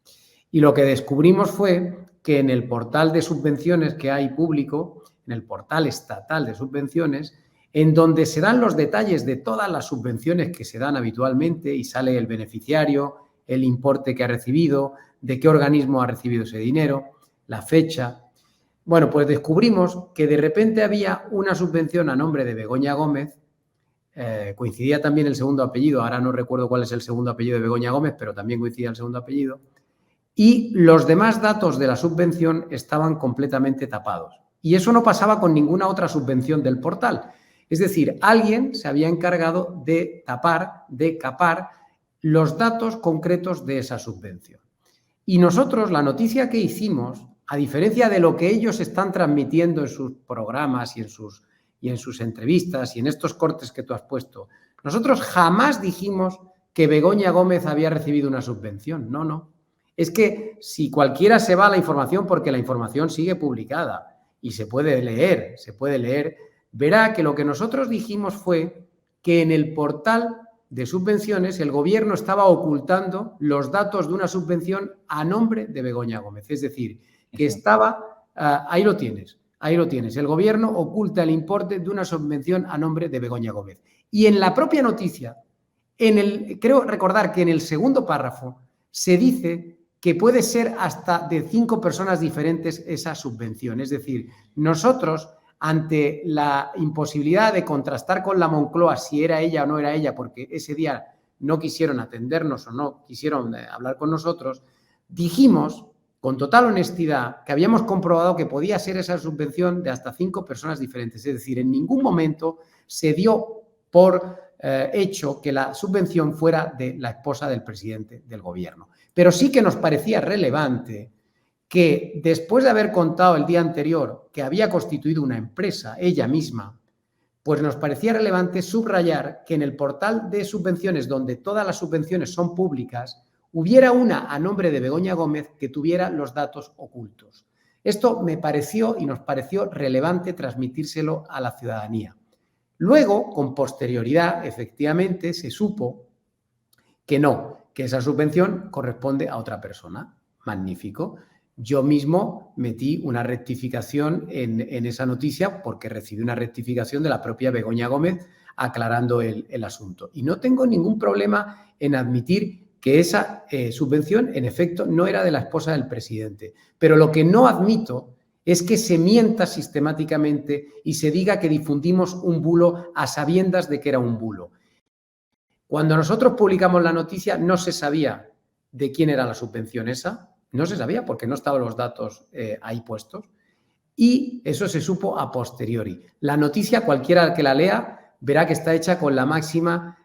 Y lo que descubrimos fue que en el portal de subvenciones que hay público, en el portal estatal de subvenciones, en donde se dan los detalles de todas las subvenciones que se dan habitualmente y sale el beneficiario, el importe que ha recibido, de qué organismo ha recibido ese dinero, la fecha. Bueno, pues descubrimos que de repente había una subvención a nombre de Begoña Gómez, coincidía también el segundo apellido, ahora no recuerdo cuál es el segundo apellido de Begoña Gómez, pero también coincidía el segundo apellido, y los demás datos de la subvención estaban completamente tapados. Y eso no pasaba con ninguna otra subvención del portal. Es decir, alguien se había encargado de tapar, de capar los datos concretos de esa subvención. Y nosotros, la noticia que hicimos, a diferencia de lo que ellos están transmitiendo en sus programas y en sus entrevistas y en estos cortes que tú has puesto, nosotros jamás dijimos que Begoña Gómez había recibido una subvención. No, no. Es que si cualquiera se va a la información, porque la información sigue publicada y se puede leer, verá que lo que nosotros dijimos fue que en el portal de subvenciones el gobierno estaba ocultando los datos de una subvención a nombre de Begoña Gómez. Es decir, que estaba, ahí lo tienes, el gobierno oculta el importe de una subvención a nombre de Begoña Gómez. Y en la propia noticia, creo recordar que en el segundo párrafo se dice que puede ser hasta de 5 personas diferentes esa subvención. Es decir, nosotros, ante la imposibilidad de contrastar con la Moncloa si era ella o no era ella, porque ese día no quisieron atendernos o no quisieron hablar con nosotros, dijimos con total honestidad que habíamos comprobado que podía ser esa subvención de hasta 5 personas diferentes. Es decir, en ningún momento se dio por hecho que la subvención fuera de la esposa del presidente del gobierno. Pero sí que nos parecía relevante que después de haber contado el día anterior que había constituido una empresa, ella misma, pues nos parecía relevante subrayar que en el portal de subvenciones, donde todas las subvenciones son públicas, hubiera una a nombre de Begoña Gómez que tuviera los datos ocultos. Esto me pareció y nos pareció relevante transmitírselo a la ciudadanía. Luego, con posterioridad, efectivamente, se supo que no, que esa subvención corresponde a otra persona. Magnífico. Yo mismo metí una rectificación en esa noticia porque recibí una rectificación de la propia Begoña Gómez aclarando el asunto. Y no tengo ningún problema en admitir que esa subvención, en efecto, no era de la esposa del presidente. Pero lo que no admito es que se mienta sistemáticamente y se diga que difundimos un bulo a sabiendas de que era un bulo. Cuando nosotros publicamos la noticia no se sabía de quién era la subvención esa, no se sabía porque no estaban los datos ahí puestos y eso se supo a posteriori. La noticia, cualquiera que la lea, verá que está hecha con la máxima,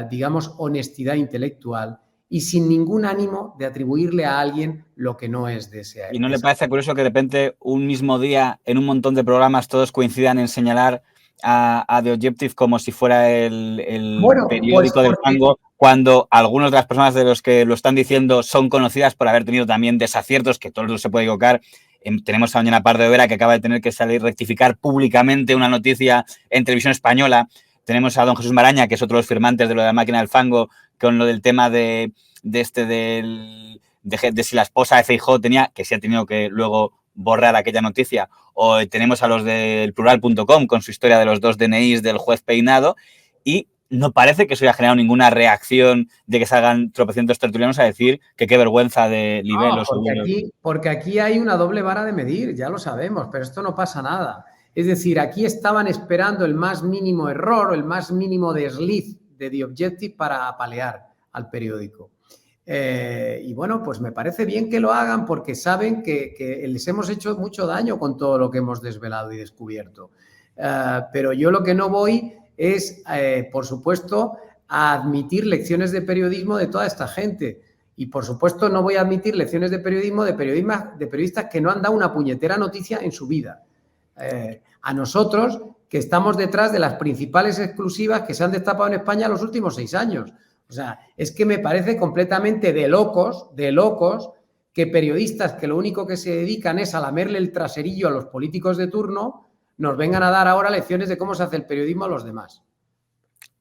digamos, honestidad intelectual y sin ningún ánimo de atribuirle a alguien lo que no es de ese. ¿Y no le parece curioso que de repente un mismo día en un montón de programas todos coincidan en señalar a The Objective como si fuera el periódico pues, del fango, cuando algunas de las personas de los que lo están diciendo son conocidas por haber tenido también desaciertos, que todo el mundo se puede equivocar? Tenemos a Doña Pardo de Vera, que acaba de tener que salir rectificar públicamente una noticia en Televisión Española. Tenemos a don Jesús Maraña, que es otro de los firmantes de lo de la máquina del fango, con lo del tema de si la esposa de Feijóo tenía, que se ha tenido que luego borrar aquella noticia. O tenemos a los del plural.com con su historia de los 2 DNIs del juez Peinado. Y no parece que eso haya generado ninguna reacción de que salgan tropecientos tertulianos a decir que qué vergüenza de nivel. No, porque aquí hay una doble vara de medir, ya lo sabemos, pero esto no pasa nada. Es decir, aquí estaban esperando el más mínimo error o el más mínimo desliz de The Objective para apalear al periódico. Y bueno, pues me parece bien que lo hagan porque saben que les hemos hecho mucho daño con todo lo que hemos desvelado y descubierto. Pero yo lo que no voy es, por supuesto, a admitir lecciones de periodismo de toda esta gente. Y, por supuesto, no voy a admitir lecciones de periodismo de periodistas que no han dado una puñetera noticia en su vida. A nosotros, que estamos detrás de las principales exclusivas que se han destapado en España los últimos 6 años. O sea, es que me parece completamente de locos, que periodistas que lo único que se dedican es a lamerle el traserillo a los políticos de turno, nos vengan a dar ahora lecciones de cómo se hace el periodismo a los demás.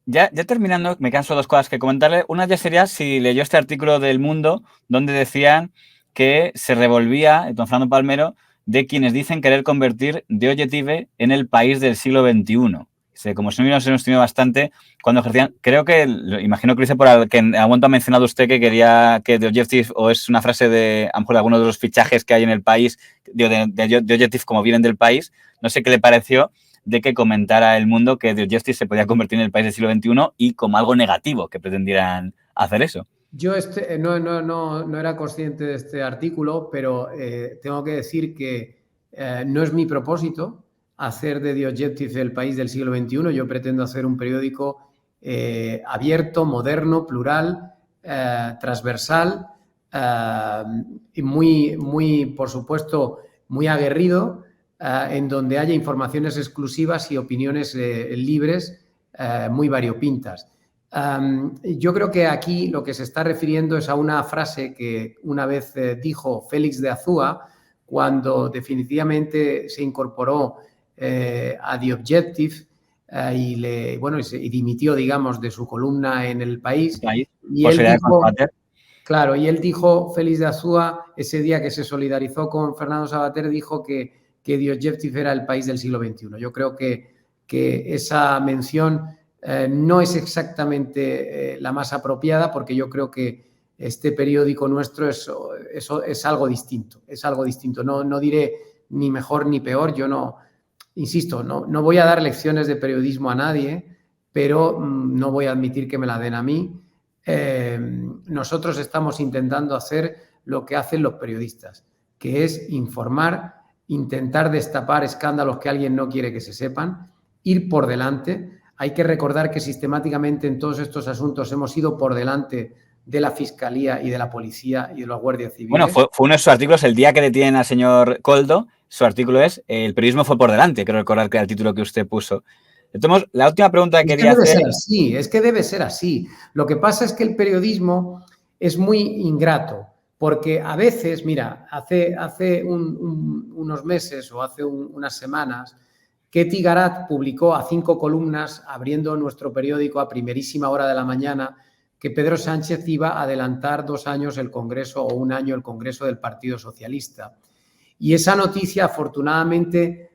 Ya terminando, me quedan solo 2 cosas que comentarle. Una ya sería si leyó este artículo del Mundo donde decían que se revolvía, don Fernando Palmero, de quienes dicen querer convertir The Objective en el país del siglo XXI. Como si no se nos estimó bastante cuando ejercían. Creo que, imagino que lo hice por que en algún momento ha mencionado usted que quería que The Objective, o es una frase de, a lo mejor, de alguno de los fichajes que hay en el país, de The Objective como vienen del país. No sé qué le pareció de que comentara El Mundo que The Objective se podía convertir en el país del siglo XXI y como algo negativo que pretendieran hacer eso. Yo no era consciente de este artículo, pero tengo que decir que no es mi propósito hacer de The Objective el país del siglo XXI. Yo pretendo hacer un periódico abierto, moderno, plural, transversal y muy, por supuesto, muy aguerrido, en donde haya informaciones exclusivas y opiniones libres, muy variopintas. Yo creo que aquí lo que se está refiriendo es a una frase que una vez dijo Félix de Azúa cuando definitivamente se incorporó a The Objective y dimitió, digamos, de su columna en El País. Y él dijo, Félix de Azúa, ese día que se solidarizó con Fernando Savater, dijo que The Objective era el país del siglo XXI. Yo creo que esa mención no es exactamente la más apropiada, porque yo creo que este periódico nuestro es algo distinto. Es algo distinto. No diré ni mejor ni peor. Yo no voy a dar lecciones de periodismo a nadie, pero no voy a admitir que me la den a mí. Nosotros estamos intentando hacer lo que hacen los periodistas, que es informar, intentar destapar escándalos que alguien no quiere que se sepan, ir por delante. Hay que recordar que sistemáticamente en todos estos asuntos hemos ido por delante de la Fiscalía y de la Policía y de los guardias civiles. Bueno, fue uno de sus artículos, el día que detienen al señor Koldo, su artículo es el periodismo fue por delante, creo recordar que era el título que usted puso. Entonces, la última pregunta que quería hacer... Es que debe ser así. Lo que pasa es que el periodismo es muy ingrato, porque a veces, mira, hace unos meses o hace unas semanas, Ketty Garat publicó a 5 columnas, abriendo nuestro periódico a primerísima hora de la mañana, que Pedro Sánchez iba a adelantar 2 años el Congreso o 1 año el Congreso del Partido Socialista. Y esa noticia, afortunadamente,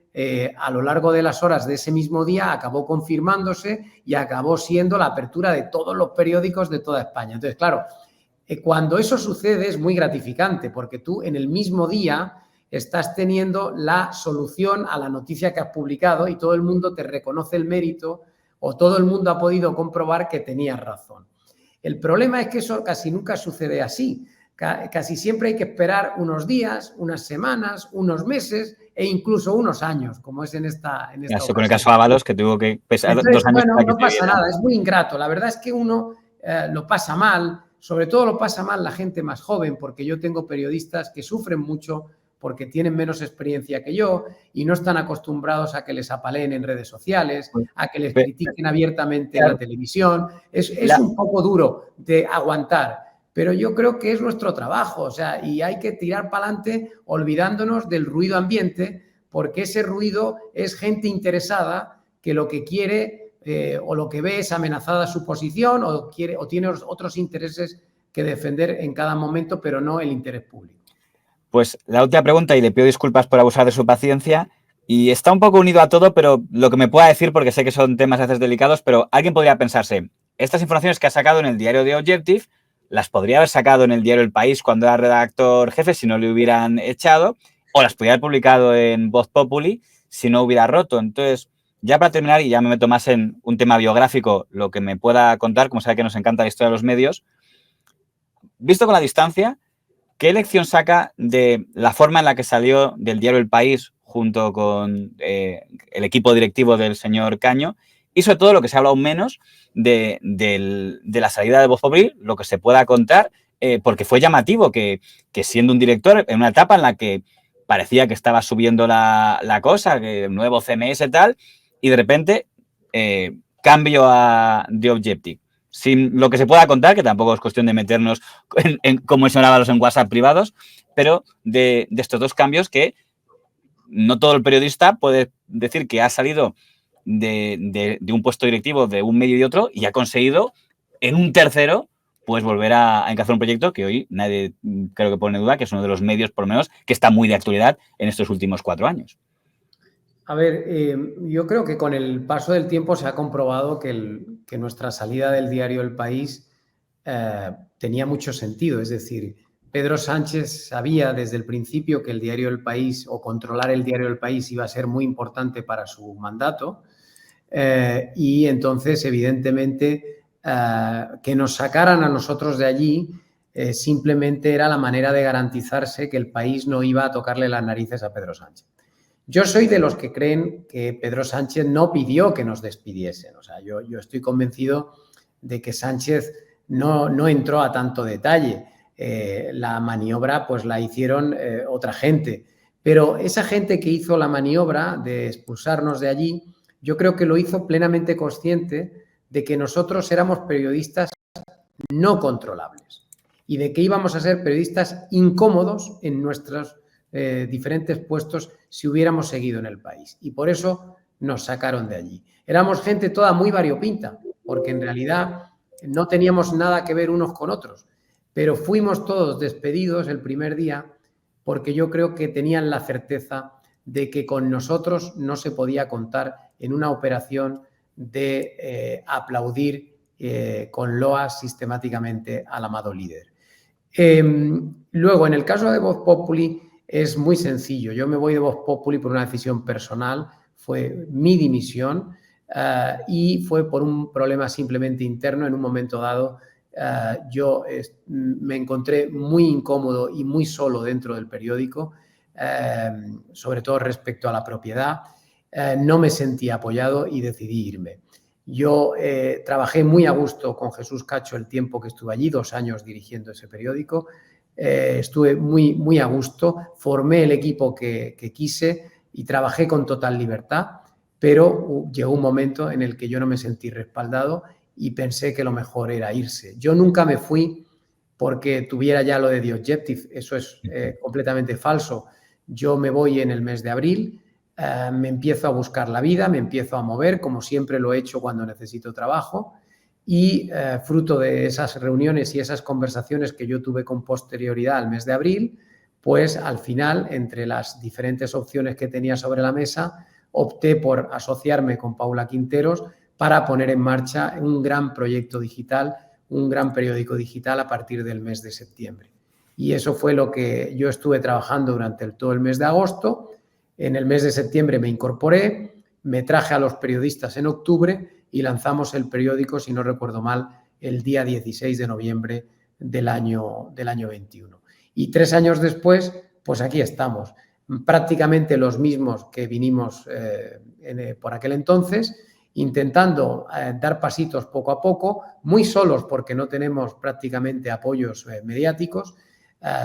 a lo largo de las horas de ese mismo día acabó confirmándose y acabó siendo la apertura de todos los periódicos de toda España. Entonces, claro, cuando eso sucede es muy gratificante, porque tú en el mismo día estás teniendo la solución a la noticia que has publicado y todo el mundo te reconoce el mérito o todo el mundo ha podido comprobar que tenías razón. El problema es que eso casi nunca sucede así. Casi siempre hay que esperar unos días, unas semanas, unos meses e incluso unos años, como es en esta Eso con el caso Ábalos, que tuvo que pesar 2 años. Bueno, no pasa nada, es muy ingrato. La verdad es que uno lo pasa mal, sobre todo lo pasa mal la gente más joven, porque yo tengo periodistas que sufren mucho porque tienen menos experiencia que yo y no están acostumbrados a que les apaleen en redes sociales, a que les critiquen abiertamente en la televisión. Es un poco duro de aguantar, pero yo creo que es nuestro trabajo, o sea, y hay que tirar para adelante olvidándonos del ruido ambiente, porque ese ruido es gente interesada que lo que quiere o lo que ve es amenazada su posición o tiene otros intereses que defender en cada momento, pero no el interés público. Pues la última pregunta, y le pido disculpas por abusar de su paciencia, Y está un poco unido a todo, pero lo que me pueda decir, porque sé que son temas a veces delicados, pero alguien podría pensarse, estas informaciones que ha sacado en el diario The Objective, las podría haber sacado en el diario El País cuando era redactor jefe si no le hubieran echado, o las podría haber publicado en Voz Populi si no hubiera roto. Entonces, ya para terminar, y ya me meto más en un tema biográfico, lo que me pueda contar, como sabe que nos encanta la historia de los medios, visto con la distancia, ¿qué lección saca de la forma en la que salió del diario El País junto con el equipo directivo del señor Caño? Y sobre todo lo que se ha hablado menos de la salida de Voz Populi, lo que se pueda contar, porque fue llamativo que siendo un director en una etapa en la que parecía que estaba subiendo la cosa, que nuevo CMS y tal, y de repente cambio a The Objective. Sin lo que se pueda contar, que tampoco es cuestión de meternos en cómo sonaban los en WhatsApp privados, pero de estos dos cambios que no todo el periodista puede decir que ha salido de un puesto directivo de un medio y otro y ha conseguido en un tercero pues volver a encabezar un proyecto que hoy nadie creo que pone en duda que es uno de los medios, por lo menos, que está muy de actualidad en estos últimos 4 años. A ver, yo creo que con el paso del tiempo se ha comprobado que nuestra salida del diario El País tenía mucho sentido. Es decir, Pedro Sánchez sabía desde el principio que el diario El País o controlar el diario El País iba a ser muy importante para su mandato y entonces, evidentemente, que nos sacaran a nosotros de allí simplemente era la manera de garantizarse que el país no iba a tocarle las narices a Pedro Sánchez. Yo soy de los que creen que Pedro Sánchez no pidió que nos despidiesen. O sea, yo estoy convencido de que Sánchez no entró a tanto detalle. La maniobra pues la hicieron otra gente. Pero esa gente que hizo la maniobra de expulsarnos de allí, yo creo que lo hizo plenamente consciente de que nosotros éramos periodistas no controlables y de que íbamos a ser periodistas incómodos en nuestros diferentes puestos si hubiéramos seguido en el país. Y por eso nos sacaron de allí. Éramos gente toda muy variopinta, porque en realidad no teníamos nada que ver unos con otros, pero fuimos todos despedidos el primer día porque yo creo que tenían la certeza de que con nosotros no se podía contar en una operación de aplaudir con loas sistemáticamente al amado líder. Luego, en el caso de Voz Populi, es muy sencillo. Yo me voy de Voz Populi por una decisión personal, fue mi dimisión y fue por un problema simplemente interno. En un momento dado yo me encontré muy incómodo y muy solo dentro del periódico, sobre todo respecto a la propiedad. No me sentí apoyado y decidí irme. Yo trabajé muy a gusto con Jesús Cacho el tiempo que estuve allí, 2 años dirigiendo ese periódico. Estuve muy a gusto, formé el equipo que quise y trabajé con total libertad, pero llegó un momento en el que yo no me sentí respaldado y pensé que lo mejor era irse. Yo nunca me fui porque tuviera ya lo de The Objective, eso es completamente falso. Yo me voy en el mes de abril, me empiezo a buscar la vida, me empiezo a mover, como siempre lo he hecho cuando necesito trabajo. Y fruto de esas reuniones y esas conversaciones que yo tuve con posterioridad al mes de abril, pues al final, entre las diferentes opciones que tenía sobre la mesa, opté por asociarme con Paula Quinteros para poner en marcha un gran proyecto digital, un gran periódico digital a partir del mes de septiembre. Y eso fue lo que yo estuve trabajando durante todo el mes de agosto. En el mes de septiembre me incorporé, me traje a los periodistas en octubre y lanzamos el periódico, si no recuerdo mal, el día 16 de noviembre del año 21. Y 3 años después, pues aquí estamos, prácticamente los mismos que vinimos por aquel entonces, intentando dar pasitos poco a poco, muy solos porque no tenemos prácticamente apoyos mediáticos.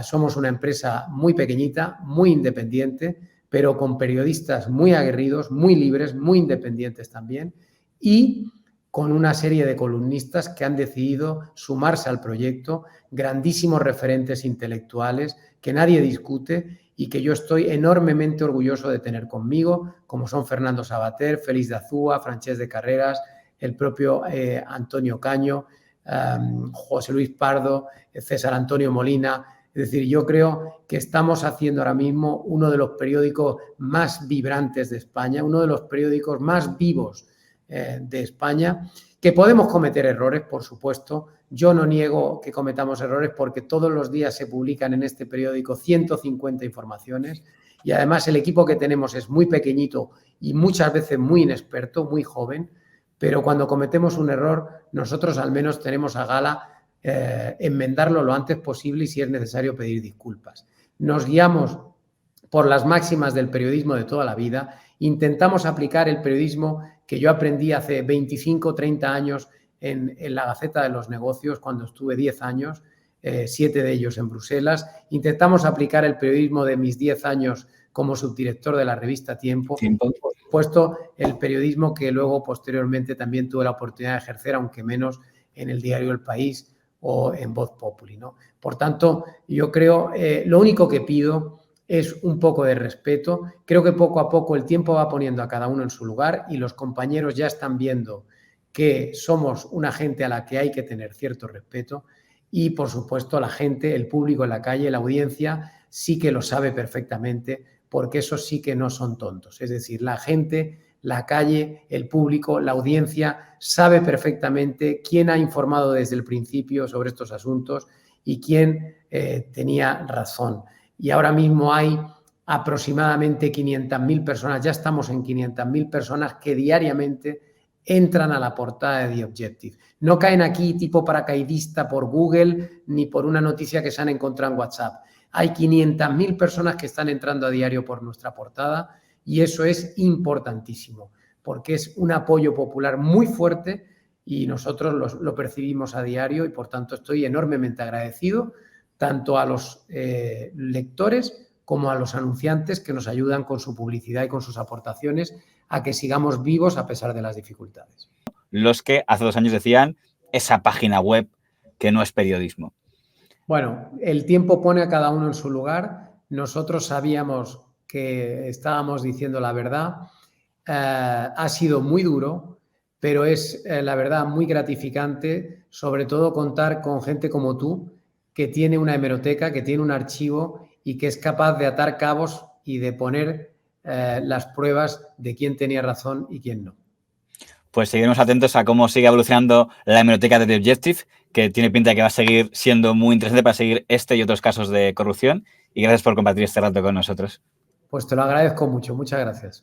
Somos una empresa muy pequeñita, muy independiente, pero con periodistas muy aguerridos, muy libres, muy independientes también, y con una serie de columnistas que han decidido sumarse al proyecto, grandísimos referentes intelectuales que nadie discute y que yo estoy enormemente orgulloso de tener conmigo, como son Fernando Savater, Félix de Azúa, Francesc de Carreras, el propio Antonio Caño, José Luis Pardo, César Antonio Molina, Es decir, yo creo que estamos haciendo ahora mismo uno de los periódicos más vibrantes de España, uno de los periódicos más vivos de España, que podemos cometer errores, por supuesto. Yo no niego que cometamos errores porque todos los días se publican en este periódico 150 informaciones y además el equipo que tenemos es muy pequeñito y muchas veces muy inexperto, muy joven, pero cuando cometemos un error nosotros al menos tenemos a gala enmendarlo lo antes posible y si es necesario pedir disculpas. Nos guiamos por las máximas del periodismo de toda la vida, intentamos aplicar el periodismo que yo aprendí hace 25 o 30 años en la Gaceta de los Negocios cuando estuve 10 años, 7 de ellos en Bruselas. Intentamos aplicar el periodismo de mis 10 años como subdirector de la revista Tiempo. Por supuesto, el periodismo que luego posteriormente también tuve la oportunidad de ejercer, aunque menos en el diario El País o en Voz Populi, ¿no? Por tanto, yo creo, lo único que pido es un poco de respeto. Creo que poco a poco el tiempo va poniendo a cada uno en su lugar y los compañeros ya están viendo que somos una gente a la que hay que tener cierto respeto y, por supuesto, la gente, el público en la calle, la audiencia, sí que lo sabe perfectamente porque esos sí que no son tontos. Es decir, la gente, la calle, el público, la audiencia sabe perfectamente quién ha informado desde el principio sobre estos asuntos y quién tenía razón. Y ahora mismo hay aproximadamente 500.000 personas, ya estamos en 500.000 personas que diariamente entran a la portada de The Objective. No caen aquí tipo paracaidista por Google ni por una noticia que se han encontrado en WhatsApp. Hay 500.000 personas que están entrando a diario por nuestra portada y eso es importantísimo porque es un apoyo popular muy fuerte y nosotros lo percibimos a diario y por tanto estoy enormemente agradecido tanto a los lectores como a los anunciantes que nos ayudan con su publicidad y con sus aportaciones a que sigamos vivos a pesar de las dificultades. Los que hace 2 años decían esa página web que no es periodismo. Bueno, el tiempo pone a cada uno en su lugar. Nosotros sabíamos que estábamos diciendo la verdad. Ha sido muy duro, pero es la verdad muy gratificante, sobre todo contar con gente como tú, que tiene una hemeroteca, que tiene un archivo y que es capaz de atar cabos y de poner las pruebas de quién tenía razón y quién no. Pues seguiremos atentos a cómo sigue evolucionando la hemeroteca de The Objective, que tiene pinta de que va a seguir siendo muy interesante para seguir este y otros casos de corrupción. Y gracias por compartir este rato con nosotros. Pues te lo agradezco mucho. Muchas gracias.